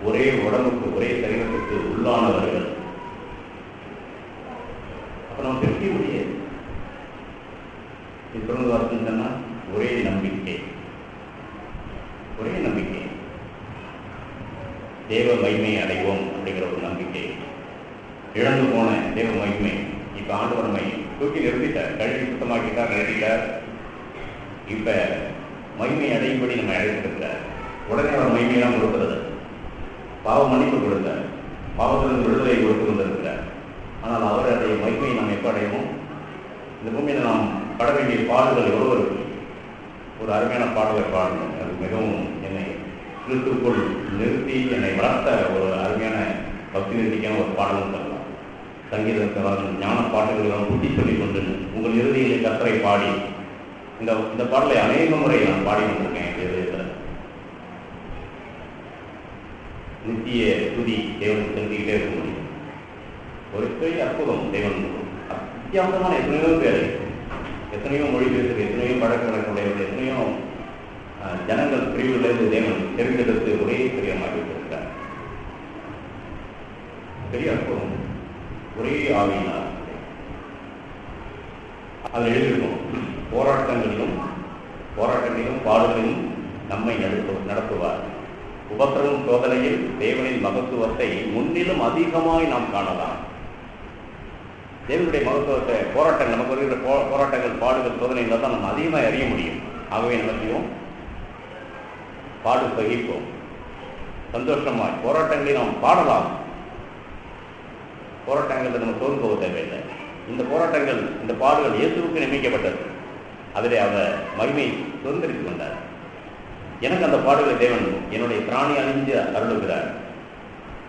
ஒரே உடம்புக்கு ஒரே சரீரத்துக்கு உள்ளானவர்கள். அப்ப நம்ம பிரிக்க முடியாது. இது தொடர்ந்து பார்த்தீங்கன்னா ஒரே நம்பிக்கை, ஒரே நம்பிக்கை, தேவ மகிமையை அடைவோம் அப்படிங்கிற ஒரு நம்பிக்கை. இழந்து போன தேவ மகிமை இப்ப ஆண்டவர் நம்மை தூக்கி நிறுத்திட்டார், கழுவி சுத்தமாக்கிட்டார், நிறுத்திட்டார். இப்ப மகிமை அடையும்படி நம்ம அழைத்திருக்கிறார். உடனே அவர் மகிமையெல்லாம் கொடுக்கிறது. பாவ மன்னிப்பு கொடுத்தார், பாவத்திலிருந்து விடுதலை கொடுத்து கொண்டிருக்கிறார். ஆனால் அவர் அடைய மகிமையை நாம் எப்போ அடையவும்? இந்த பூமியில் நாம் பட வேண்டிய பாடுகள் எவ்வளோ இருக்கு. ஒரு அருமையான பாடலை பாடணும். அது மிகவும் என்னை கிறிஸ்துக்குள் நிறுத்தி என்னை வளர்த்த ஒரு அருமையான பக்தி நிறுத்திக்கான ஒரு பாடலும் சொல்லலாம். சங்கீதத்தில் ஞான பாட்டுகள் புத்தி சொல்லிக் கொண்டு உங்கள் இறுதியிலே கர்த்தரை பாடி, இந்த பாடலை அநேக முறை நான் பாடி கொண்டிருக்கேன். நித்திய துதி தேவன் செஞ்சுக்கிட்டே இருக்க முடியும். ஒரு பெரிய அற்புதம். தேவன் வித்தியாசமான எத்தனையோ பேர், எத்தனையோ மொழி பேசுகிற, எத்தனையோ பழக்க வழக்கமுடையவர்கள், எத்தனையோ ஜனங்கள் பிரிவுகளிலிருந்து தேவன் தெரிந்தெடுத்து ஒரே பிரியமாக வைத்திருக்கிறார். பெரிய அற்புதம். ஒரே ஆவியினார். அதில் எழுதியிருக்கும், போராட்டங்களிலும் பாடுகளிலும் நம்மை நடத்துவார். உபத்திரவும் சோதனையில் தேவனின் மகத்துவத்தை முன்னிலும் அதிகமாய் நாம் காணலாம். தேவனுடைய மகத்துவத்தை போராட்டங்கள், நமக்கு வருகிற போராட்டங்கள், பாடுகள், சோதனைகளை தான் நம்ம அதிகமாக அறிய முடியும். ஆகவே நம்ம செய்வோம், பாடு சகிப்போம், சந்தோஷமாய் போராட்டங்களை நாம் பாடலாம். போராட்டங்கள் நம்ம சோர்ந்து போக தேவையில்லை. இந்த போராட்டங்கள், இந்த பாடுகள் இயேசுவுக்கு நியமிக்கப்பட்டது. அதிலே அவர் மகிமை சுதந்திரித்துக் கொண்டார். எனக்கு அந்த பாடுகளை தேவன் என்னுடைய பிராணி அணிந்து அருளுகிறார்.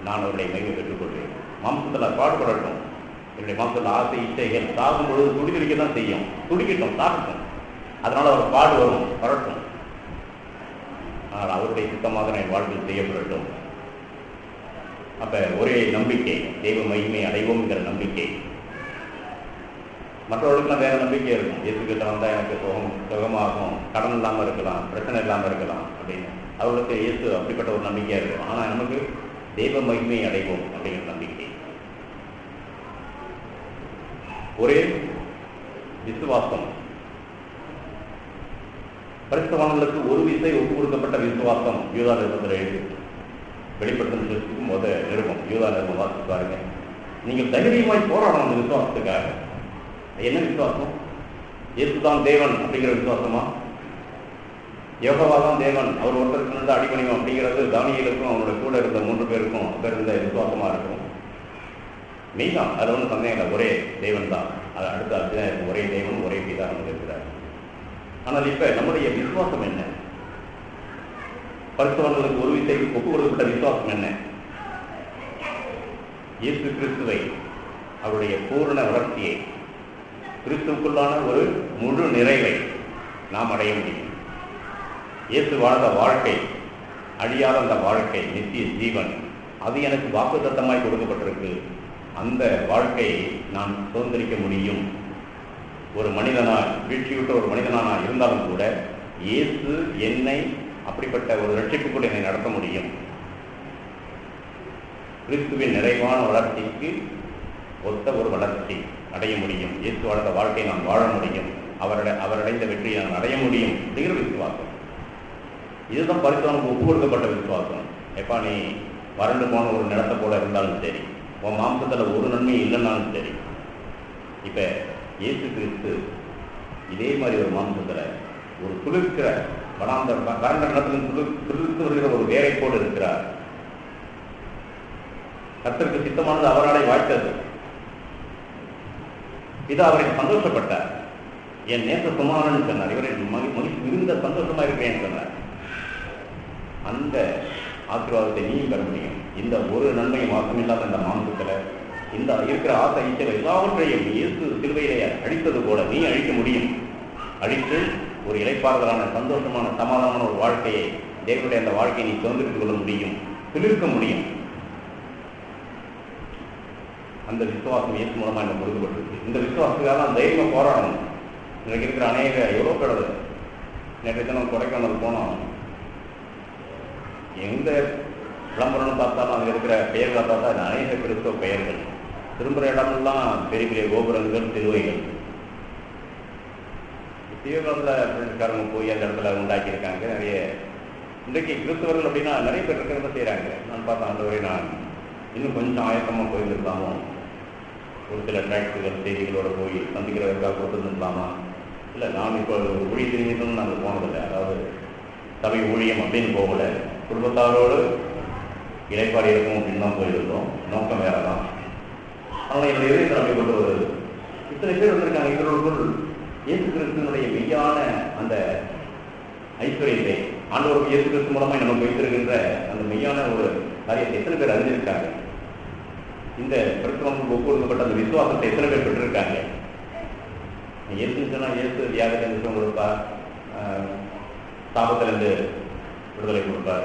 நான் அவருடைய மகிமை பெற்றுக்கொள்வேன். மாம்சத்தில் பாடுபடட்டும். என்னுடைய மாம்சத்தில் ஆசை இச்சைகள் சாகும் பொழுது துடிதுடிக்க தான் செய்யும். துடிக்கட்டும், சாகட்டும். அதனால் அவர் பாடு வரும், வரட்டும். ஆனால் அவருடைய சுத்தமாக என் வாழ்வில் செய்யப்படட்டும். அப்ப ஒரே நம்பிக்கை, தெய்வ மகிமை அடைவோம்ங்கிற நம்பிக்கை. மற்றவர்களுக்குலாம் வேற நம்பிக்கை இருக்கும். இயேசுக்கிட்ட வந்தால் எனக்கு சுகமாகும், கடன் இல்லாமல் இருக்கலாம், பிரச்சனை இல்லாமல் இருக்கலாம் அப்படின்னு. அவர்களுக்கு இயேசு அப்படிப்பட்ட ஒரு நம்பிக்கையாக இருக்கும். ஆனால் நமக்கு தெய்வ மகிமையை அடைவோம் அப்படிங்கிற நம்பிக்கை. ஒரே விசுவாசம். பரிசுத்தவான்களுக்கு ஒரு விசை ஒப்பு கொடுக்கப்பட்ட விசுவாசம் யூதா நிருபத்தில் எழுதி வெளிப்படுத்தும் நிருபம். யூதா நிருபம் வாசித்து பாருங்க. நீங்கள் தைரியமாய் போராடணும் அந்த விசுவாசத்துக்காக. என்ன விசுவாசம்? இயேசுதான் தேவன் அப்படிங்கிற விசுவாசமா? யோகவா தான் தேவன், அவர் ஒருத்தருக்கு வந்து அடிபணியும் அப்படிங்கிறது தானியேலுக்கும் அவரோட கூட இருந்த 3 பேருக்கும் அப்போ இருந்த விசுவாசமா இருக்கும். மெய்தான், அது ஒன்றும் சந்தேகம் இல்லை. ஒரே தேவன் தான். அது அடுத்த அப்படிதான் இருக்கும். ஒரே தேவன், ஒரே பிதா நமக்கு இருக்கிறார். ஆனால் இப்ப நம்முடைய விசுவாசம் என்ன? பரிசுத்தவான்களுக்கு ஒரு விசை ஒப்பு கொடுக்கப்பட்ட விசுவாசம் என்ன? இயேசு கிறிஸ்துவை, அவருடைய பூரண வளர்ச்சியை, கிறிஸ்துவுக்குள்ளான ஒரு முழு நிறைவை நாம் அடைய முடியும். இயேசு வாழ்ந்த வாழ்க்கை, அழியாத அந்த வாழ்க்கை, நித்திய ஜீவன், அது எனக்கு வாக்குத்தத்தமாய் கொடுக்கப்பட்டிருக்கு. அந்த வாழ்க்கையை நான் சுதந்திரிக்க முடியும். ஒரு மனிதனாய், வீழ்ச்சியுற்ற ஒரு மனிதனானா இருந்தாலும் கூட இயேசு என்னை அப்படிப்பட்ட ஒரு ரட்சிப்புக்குள் என்னை நடத்த முடியும். கிறிஸ்துவின் நிறைவான வளர்ச்சிக்கு ஒத்த ஒரு வளர்ச்சி அடைய முடியும். இயேசு வாழ்ந்த வாழ்க்கையை நான் வாழ முடியும். அவரடைந்த வெற்றியை நான் அடைய முடியும் அப்படிங்கிற விசுவாசம். இதுதான் பரிசுத்தவானுக்கு ஒப்பு கொடுக்கப்பட்ட விசுவாசம். எப்பா நீ வறண்டு போன ஒரு நிலத்தை போல இருந்தாலும் சரி, உன் மாம்சத்தில் ஒரு நன்மை இல்லைன்னாலும் சரி, இப்போ இயேசு கிறிஸ்து இதே மாதிரி ஒரு மாம்சத்தில் ஒரு துளிர்க்கிற வறண்ட நிலத்திலும் துளிர்த்து வருகிற ஒரு வேரை போல இருக்கிறார். கர்த்தருக்கு சித்தமானது அவராலே வாய்த்தது. இதா அவரை சந்தோஷப்பட்டார். என் நேச சுமாரன்னு சொன்னார். இவரை மிகுந்த சந்தோஷமா இருக்கிறேன்னு சொன்னார். அந்த ஆசீர்வாதத்தை நீயும் பெற முடியும். இந்த ஒரு நன்மையும் மாற்றமில்லாத இந்த மாம்சத்தில் இந்த இருக்கிற ஆசை இச்சைகள் எல்லாவற்றையும் இயேசு சிலுவையிலே அழித்தது போல நீ அழிக்க முடியும். அழித்து ஒரு இளைப்பாறுதலான சந்தோஷமான சமாதானமான ஒரு வாழ்க்கையை, தேவனுடைய அந்த வாழ்க்கையை நீ சுதந்திரித்துக் கொள்ள முடியும், சிலிர்க்க முடியும். அந்த விசுவாசம் இயேசு மூலமாக எனக்கு கொடுக்கப்பட்டிருக்கு. இந்த விசுவாசத்துக்காக தான் தைரியமாக போராடணும். இன்றைக்கு இருக்கிற அநேக எவ்வளோ கடவுள். நேற்று தினம் கொடைக்கானல் போனோம். எந்த விளம்பரம்னு பார்த்தாலும் அங்கே இருக்கிற பெயர்களை பார்த்தா அநேக கிறிஸ்தவ பெயர்கள். திரும்புகிற இடமெல்லாம் பெரிய பெரிய கோபுரங்கள், சிலுவைகள். தீவிரத்தில் பிரிட்டிஷ்காரங்க போய் அந்த இடத்துல உண்டாக்கியிருக்காங்க. நிறைய இன்றைக்கு கிறிஸ்தவர்கள் அப்படின்னா நிறைய பேர் இருக்கிறத செய்கிறாங்க. நான் பார்த்தேன், ஆண்டவரே நான் இன்னும் கொஞ்சம் ஆயத்தமாக போயிருந்துருக்கலாமோ, ஒரு சில டிராக்டர்கள் செய்திகளோடு போய் சந்திக்கிறதுக்காக கொடுத்துருந்துருக்கலாமா, இல்லை நான் இப்போ ஊழிய தெரிஞ்சுக்கணும்னு நாங்கள் போனதில்லை. அதாவது சபை ஊழியம் அப்படின்னு போகல, குடும்பத்தாரோடு இலைப்பாடி இருக்கும் அப்படின்னு தான் போயிருந்தோம். நோக்கம் வேற தான். ஆனால் என்னுடைய இதயத்தில் அப்படி கொண்டு வருது. இத்தனை பேர் வந்திருக்காங்க. இவர்களுக்குள் இயேசு கிறிஸ்துவனுடைய மெய்யான அந்த ஐஸ்வர்யத்தை, ஆண்டவருக்கு இயேசு கிறிஸ்து மூலமாக நமக்கு வைத்திருக்கின்ற அந்த மெய்யான ஒரு காரியத்தை எத்தனை பேர் அறிஞ்சிருக்காங்க? இந்த பரிசுத்தவான்களுக்கு ஒப்பு கொடுக்கப்பட்ட அந்த விசுவாசத்தை எத்தனை பேர் பெற்றிருக்காங்க? இயேசுன்னு சொன்னால் இயேசு வியாதியிலிருந்து சுகம் கொடுப்பார், சாபத்திலிருந்து விடுதலை கொடுப்பார்,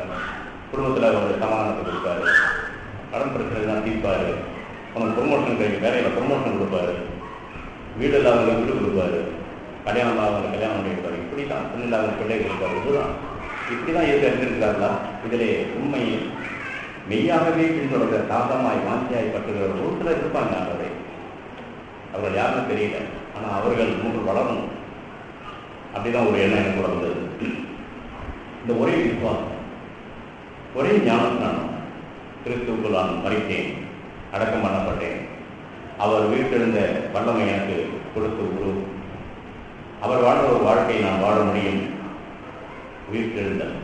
குடும்பத்தில் ஒரு சமாதானத்தை கொடுப்பாரு, கடன் பிரச்சனை தான் தீர்ப்பார், அவனுக்கு ப்ரொமோஷன் கிடைக்கும், வேலையில் ப்ரொமோஷன் கொடுப்பாரு, வீடு இல்லாதவங்களுக்கு வீடு கொடுப்பாரு, கல்யாணம் இல்லாதவங்களுக்கு கல்யாணம் பண்ணி கொடுப்பாரு. இப்படி தான் பிள்ளை இல்லாதவங்க பிள்ளை கொடுப்பாரு. இதுதான் இப்படி தான் இயற்கை அறிந்திருக்கிறார்களா? இதிலே உண்மையை மெய்யாகவே பின்தொடர்கிற தாகமாய் வாஞ்சியாய் பட்டுகிற ஒரு சிலர் இருப்பாங்க. அவர்கள் யாருன்னு தெரியல, ஆனால் அவர்கள் மூன்று வளரணும். அப்படிதான் ஒரு எண்ணம் எனக்கு கூட வந்தது. இந்த ஒரே விசுவாசம், ஒரே ஞானஸ்நானம், கிறிஸ்துவுக்குள் நான் மறித்தேன், அடக்கம் பண்ணப்பட்டேன், அவர் வீட்டிருந்த வல்லமை எனக்கு கொடுத்து குரு, அவர் வாழ்ந்த ஒரு வாழ்க்கையை நான் வாழ முடியும், உயிர்த்தெழுந்தேன்.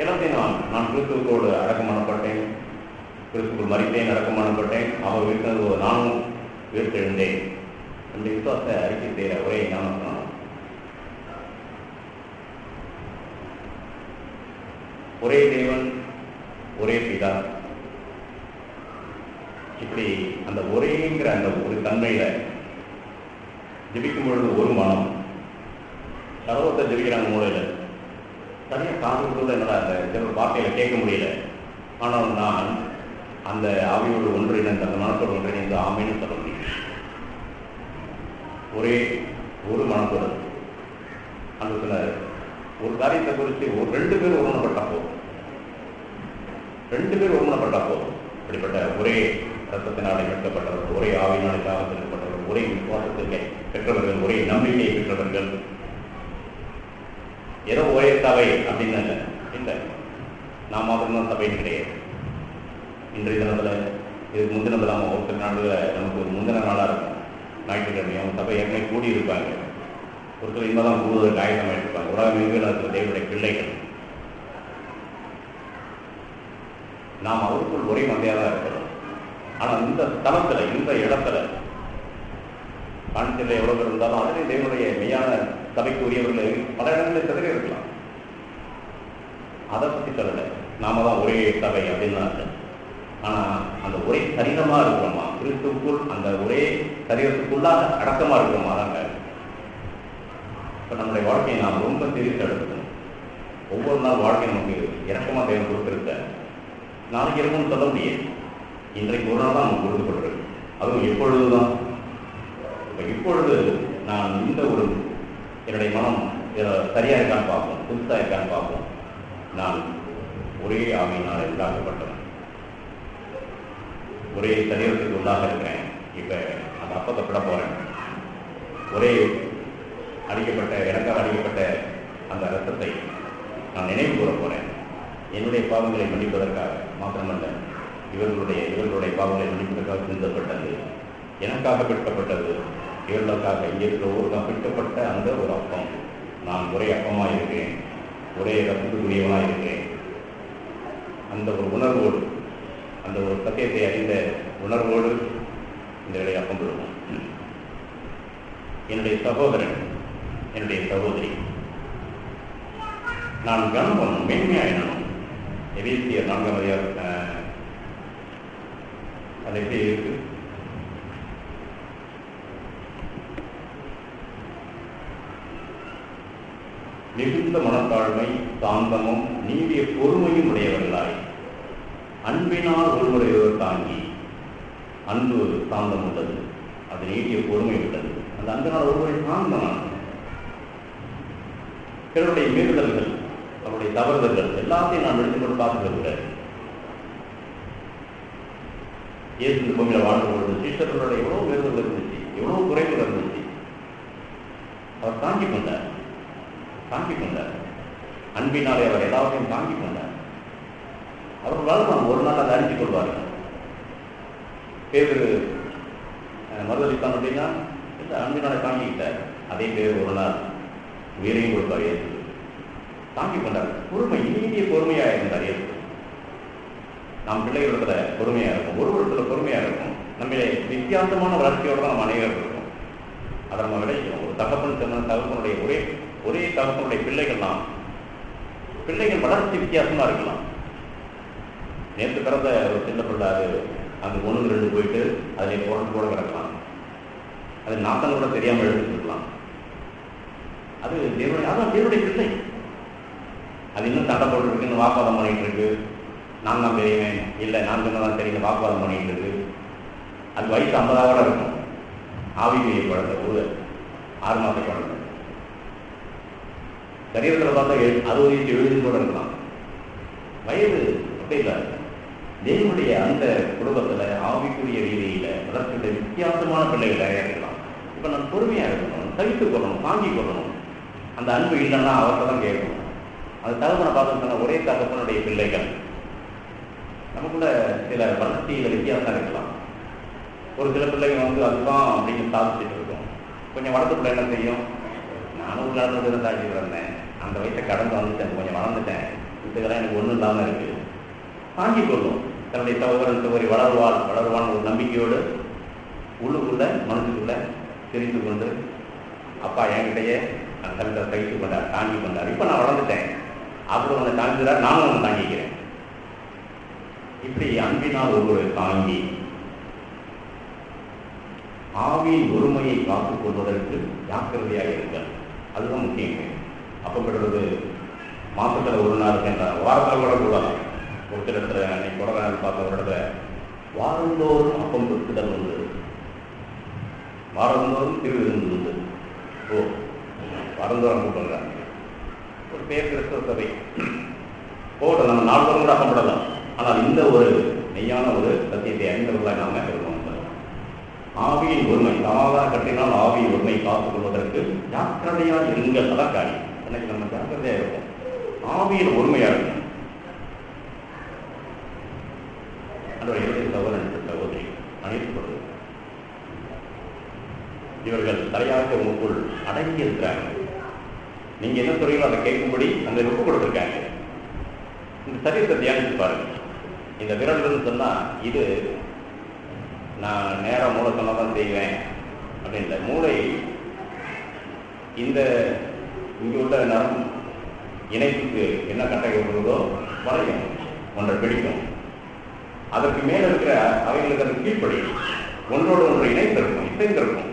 எல்லாத்தையும் நான் கிறிஸ்துவோடு அடக்கம் பண்ணப்பட்டேன், கிறிஸ்துக்குள் மறித்தேன், அடக்கம் பண்ணப்பட்டேன், அவர் வீட்டில் நானும் உயிர்த்தெழுந்தேன். அந்த விசுவாசத்தை அறிக்கை செய்கிற ஒரே ஞானஸ்நானம். ஒரே தேவன், ஒரே பிதா, இப்படி அந்த ஒரேங்கிற அந்த ஒரு தன்மையில ஜெபிக்கும் பொழுது ஒரு மனம். சர்வத்தை ஜெபிக்கிறாங்க மூலையில், சரியாக காதுக்குள்ள என்னால் அந்த சில வார்த்தையில கேட்க முடியல. ஆனால் நான் அந்த ஆவியோடு ஒன்றிணைந்து, அந்த மனத்தோடு ஒன்றிணைந்து ஆமைன்னு சொல்ல முடியும். ஒரே ஒரு மனத்துடன் அந்த சில ஒரு காரியத்தை குறித்து ஒரு 2 பேர் ஒருமனப்பட்டா போதும், 2 பேர் ஒருமனப்பட்டா போதும். இப்படிப்பட்ட ஒரே ரத்தத்தினாலே மீட்கப்பட்டவர்கள், ஒரே ஆவியினாலே தாவத்திற்கப்பட்டவர்கள், ஒரே விசுவாசத்திற்கு பெற்றவர்கள், ஒரே நம்பிக்கையை பெற்றவர்கள். ஏதோ ஒரே சபை அப்படின்னு இல்லை, நான் மாத்திரம்தான் சபைன்னு கிடையாது. இன்றைய தினத்தில் இதுக்கு முந்தின இல்லாமல் ஒரு சில நாடுகளில் நமக்கு ஒரு முந்தின நாளாக இருக்கும். ஞாயிற்றுக்கிழமை அவங்க சபை ஏற்கனவே கூடி இருப்பாங்க. ஒரு சில இன்பதான் கூடுதல் ஆயுதமாக இருப்பாங்க. உலகம் எங்கு இருக்கிற தேவனுடைய பிள்ளைகள் நாம் அவருக்குள் ஒரே மந்தையாக தான் இருக்கிறோம். ஆனால் இந்த ஸ்தலத்தில், இந்த இடத்துல பாண்டிச்சேரியில் எவ்வளோ பேர் இருந்தாலும் அதிலே தேவனுடைய மெய்யான சபைக்கு உரியவர்கள் பல இடங்களில் சிதறி இருக்கலாம். அதை பற்றி சொல்லலை, நாம தான் ஒரே சபை அப்படின்னு தான். ஆனால் அந்த ஒரே சரீரமாக இருக்கிறோமா, கிறிஸ்துவுக்குள் அந்த ஒரே சரீரத்துக்குள்ளாக அடக்கமாக இருக்கிறோமா, தாங்க. இப்போ நம்முடைய வாழ்க்கையை நாம் ரொம்ப சீரியஸாக எடுக்கணும். ஒவ்வொரு நாள் வாழ்க்கை நமக்கு இறக்கமாக தேவன் கொடுத்துருக்க. நாளைக்கு இருக்கும்னு சொல்ல முடியாது. இன்றைக்கு ஒரு நாள் தான் நமக்கு கொடுக்கப்பட்டிருக்கு. அதுவும் எப்பொழுது தான். இப்போ இப்பொழுது நான் இந்த ஒரு என்னுடைய மனம் சரியாக இருக்கான்னு பார்ப்போம், புதுசாக இருக்கான்னு பார்ப்போம். நான் ஒரே ஆவியினால் உண்டாக்கப்பட்டவன், ஒரே சரீரத்துக்கு உள்ளாக இருக்கிறேன். இப்போ அந்த அப்பத்தை விட போகிறேன். ஒரே எனக்காக அடிக்கப்பட்ட அந்த ரத்தத்தை நான் நினைவு கூற போகிறேன். என்னுடைய பாவங்களை மன்னிப்பதற்காக மாத்திரமல்ல, இவர்களுடைய பாவங்களை மன்னிப்பதற்காக சிந்தப்பட்டது, எனக்காக பிடிக்கப்பட்டது, இவர்களுக்காக இங்கே இருக்கிற ஊருக்காக பிடிக்கப்பட்ட அந்த ஒரு அப்பம். நான் ஒரே அப்பமாக இருக்கிறேன், ஒரே ரத்தத்துக்குரியவனாக இருக்கிறேன். அந்த ஒரு உணர்வோடு, அந்த ஒரு சத்தியத்தை அறிந்த உணர்வோடு இந்த இடையே அப்பம் விடுவோம். என்னுடைய சகோதரன், என்னுடைய சகோதரி, நான் கனவன் மேன்மையாக எண்ணணும். எபேசியர் 4ஆம் அதிகாரம் அதை எப்படி இருக்கு? மிகுந்த மனத்தாழ்மை, சாந்தமும் நீடிய பொறுமையும் உடையவர்களாய் அன்பினால் ஒருவரையொருவர் தாங்கி. அன்பு சாந்தம் உள்ளது, அது நீடிய பொறுமை உள்ளது. அந்த அன்பினால் ஒருவரை சாந்தமான பிறருடைய மீறுதல்கள், அவருடைய தவறுதல்கள் எல்லாத்தையும் நான் எடுத்துக்கொண்டு பார்த்துக்கூடாது. இயேசு இந்த பூமியில் வாழ்ந்த பொழுது சீஷர்களோட எவ்வளோ மீறுதல் இருந்துச்சு, எவ்வளோ குறைகள் இருந்துச்சு. அவர் தாங்கிக் கொண்டார். அன்பினாலே அவர் எல்லாத்தையும் தாங்கிக் கொண்டார். அவர் வாழ்வான், ஒரு நாள் அதை அறிஞ்சு கொள்வார்கள். பேர் மறுதளித்தான் அப்படின்னா இந்த அன்பினாலே தாங்கிக்கிட்டார். அதே பேர் ஒரு நாள் உயிரையும் கொடுப்பார். இயேசு தாங்கிக் கொண்டார். பொறுமை, நீடிய பொறுமையாக இருந்தார் இயேசு. நாம் பிள்ளைகளிடத்துல பொறுமையாக இருக்கும், ஒருவரிடத்துல பொறுமையாக இருக்கும். நம்மளே வித்தியாசமான வளர்ச்சியோடு தான் நம்ம அனைவரும் இருக்கும். அதை நம்ம விளைவிக்கணும். ஒரு தகப்பன் சொன்ன தகப்பனுடைய ஒரே தகப்பனுடைய பிள்ளைகள் வளர்ச்சி வித்தியாசமா இருக்கலாம். நேற்று பிறந்த ஒரு சின்ன பிள்ளை அது அந்த 1-2 போயிட்டு அதில் போட கிடக்கலாம். அது நாத்தங்களோட தெரியாமல் எழுதிருக்கலாம். அது தேவனுடைய பிள்ளை. அது இன்னும் சண்டை போட்டுருக்கு, வாக்குவாதம் பண்ணிட்டு இருக்கு. நான் தான் பெரியவன், இல்லை நான் சொன்னதான் தெரியல, வாக்குவாதம் பண்ணிட்டு இருக்கு. அது வயசு 50 இருக்கும். ஆவிக்குரிய குழந்தை, ஒரு 6 மாத குழந்தை. சரீரத்தில் பார்த்தா 60-70 கூட இருக்கலாம். வயது அப்படி இல்லை. தேவனுடைய அந்த குடும்பத்தில் ஆவிக்குரிய ரீதியில் வளர்ச்சியுடைய வித்தியாசமான பிள்ளைகளை இருக்கலாம். இப்போ நான் பொறுமையாக இருக்கணும், சகித்துக் கொள்ளணும், தாங்கிக் கொள்ளணும். அந்த அன்பு இல்லைன்னா அவர்கிட்ட தான் கேட்கணும். அந்த தகப்பனை பார்த்து சொன்ன ஒரே தகப்பனுடைய பிள்ளைகள் நமக்குள்ள சில வளர்ச்சியில் வித்தியாசம் இருக்கலாம். ஒரு சில பிள்ளைங்க அதுதான் அப்படின்னு சாதிச்சுட்டு இருக்கும். கொஞ்சம் வளர்த்த பிள்ளை என்ன செய்யும், நானும் ஒரு காலத்தில் தாழ்ச்சி வந்தேன், அந்த வயசை கடந்து வந்துட்டேன், கொஞ்சம் வளர்ந்துட்டேன், இதுக்கெல்லாம் எனக்கு ஒன்றும் இல்லாமல் இருக்குது. தாங்கிக் கொள்ளும். தன்னுடைய சகோதரன் வளருவான் ஒரு நம்பிக்கையோடு உள்ளுக்குள்ள மனசுக்குள்ள தெரிந்து கொண்டு அப்பா என்கிட்டயே அந்த தகுந்த சகித்து கொண்டார், தாங்கி கொண்டார். இப்போ நான் வளர்ந்துட்டேன், அப்படி ஒன்று தாங்குகிறார், நானும் ஒன்று தாங்கிக்கிறேன். இப்படி அன்பினால் ஒருவரை தாங்கி ஆவியின் ஒருமையை காத்துக் கொள்வதற்கு ஜாக்கிரதையாக இருங்கள். அதுதான் முக்கியம். அப்பப்படுறது மாசத்துல ஒரு நாள் இருக்கின்ற வாரத்தில் கூட கூடலாம். ஒரு சில இடத்துல அன்னைக்கு கூட பார்த்த ஒரு இடத்துல வாரந்தோறும் அப்பம் கொடுத்துதல் உண்டு. வாரந்தோறும் திரு விருந்து உண்டு. ஓ, வாரந்தோறும் கூப்பிடுறாங்க. ஒரு பேர் கிறிஸ்தவ சபை போகட்டும், நம்ம நாள்தோறும் கூட அகப்படலாம். ஆனால் இந்த ஒரு மெய்யான ஒரு சத்தியத்தை அறிந்தவர்களாக நாம இருக்கணும். ஆவியின் ஒருமை, சமாதான கட்டினால் ஆவியின் ஒருமை காத்துக் கொள்வதற்கு ஜாக்கிரதையாக இருங்கள். அதான் காரியம். எனக்கு நம்ம ஜாக்கிரதையா இருக்கும், ஆவியின் ஒருமையா இருக்கும். அன்றோட இறுதி சகோதரன் சகோதரி அனைத்து இவர்கள் தலையாக உங்களுக்குள் அடங்கி இருக்கிறாங்க. நீங்க என்ன சொல்றீங்களோ அதை கேட்கும்படி அந்த ஒப்பு கொடுத்துருக்காங்க. இந்த சரீரத்தை தியானித்து பாருங்க. இந்த விரல்கள் சொன்னா இது நான் நேரம் மூளை சொன்னாதான் செய்வேன் அப்படின்ற மூளை இந்த இங்க உள்ள நரம் இணைப்புக்கு என்ன கட்டளை வருவதோ வளையும், ஒன்றை பிடிக்கும். அதற்கு மேல இருக்கிற அவைகளுக்கு அது கீழ்ப்படி ஒன்றோடு ஒன்று இணைந்திருக்கும், இசைந்திருக்கும்.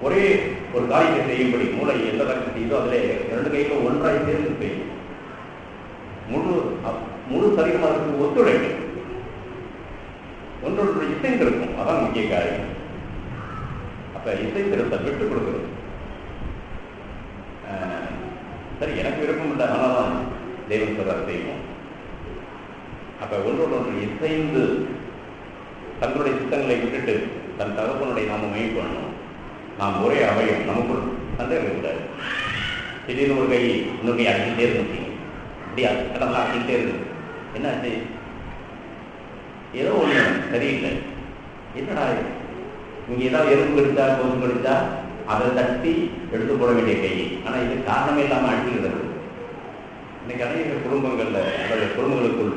ஒரே ஒரு காரியத்தை செய்யும்படி மூளை எந்த காரியத்தை செய்யுதோ அதிலே இரண்டு கைகளும் ஒன்றாய் சேர்ந்து செய்யும். முழு சரீரம் அதற்கு ஒத்துழைக்கும், ஒன்றொன்று இசைந்திருக்கும். அதான் முக்கிய காரியம். அப்ப இசைந்திருத்தல் விட்டுக் கொடுக்கிறது. சரி, எனக்கு விருப்பம் இல்லை, ஆனாலும் தெய்வம் சொல்றாரு செய்வோம். அப்ப ஒன்றொன்று இசைந்து தங்களுடைய சித்தங்களை விட்டுட்டு தன் தகப்பனுடைய நாம மெயின் பண்ணணும். நாம் ஒரே அவயம், நமக்குள் சண்டை இருக்கக்கூடாது. திடீர்னு ஒரு கை இன்னொரு கை அடிக்கிட்டே இருந்துச்சு, இப்படி கடலாம் அடிக்கிட்டே இருக்கு. என்னாச்சு? ஏதோ ஒண்ணு சரியில்லை. என்னடா இங்க ஏதாவது எறும்பு கடிச்சா கொசு கடிச்சா அதை தட்டி எடுத்து போட வேண்டிய கை. ஆனா இது காரணமே இல்லாம அடிக்கிறது. இன்னைக்கு அநேக குடும்பங்கள்ல அந்த குடும்பங்களுக்குள்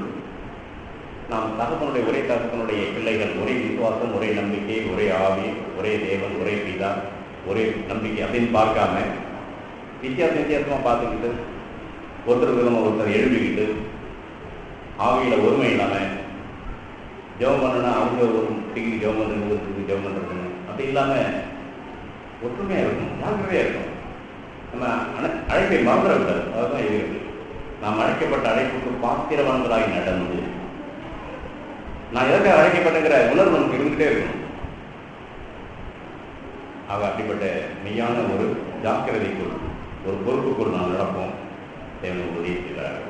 நாம் தகப்பனுடைய ஒரே தகப்பனுடைய பிள்ளைகள், ஒரே விசுவாசம், ஒரே நம்பிக்கை, ஒரே ஆவி, ஒரே தேவன், ஒரே பிதா, ஒரே நம்பிக்கை அப்படின்னு பார்க்காம வித்தியாசமா பார்த்துக்கிட்டு ஒருத்தர் விதமாக ஒருத்தர் எழுதிக்கிட்டு ஆவியில ஒருமை இல்லாம ஜெபம் பண்ணனா அவங்க ஒரு டிகிரி ஜெபம் பண்ணுறது, ஒரு டிகிரி ஜெபம் பண்ணுறதுன்னு அப்படி இல்லாம ஒற்றுமையா இருக்கும், ஜாக்கிரதையா இருக்கும். நம்ம அழைப்பை மறந்துடக்கூடாது. அதுதான் இது இருக்கு. நாம் அழைக்கப்பட்ட அழைப்புக்கு பாத்திரவான்களாகி நடந்து நான் எதற்காக அழைக்கப்பட்டங்கிற உணர்வு நமக்கு இருந்துகிட்டே இருக்கணும். ஆக அப்படிப்பட்ட மெய்யான ஒரு ஜாக்கிரதைக்குள், ஒரு பொறுப்புக்குள் நாம் நடப்போம். தேவன் உதவி செய்கிறார்.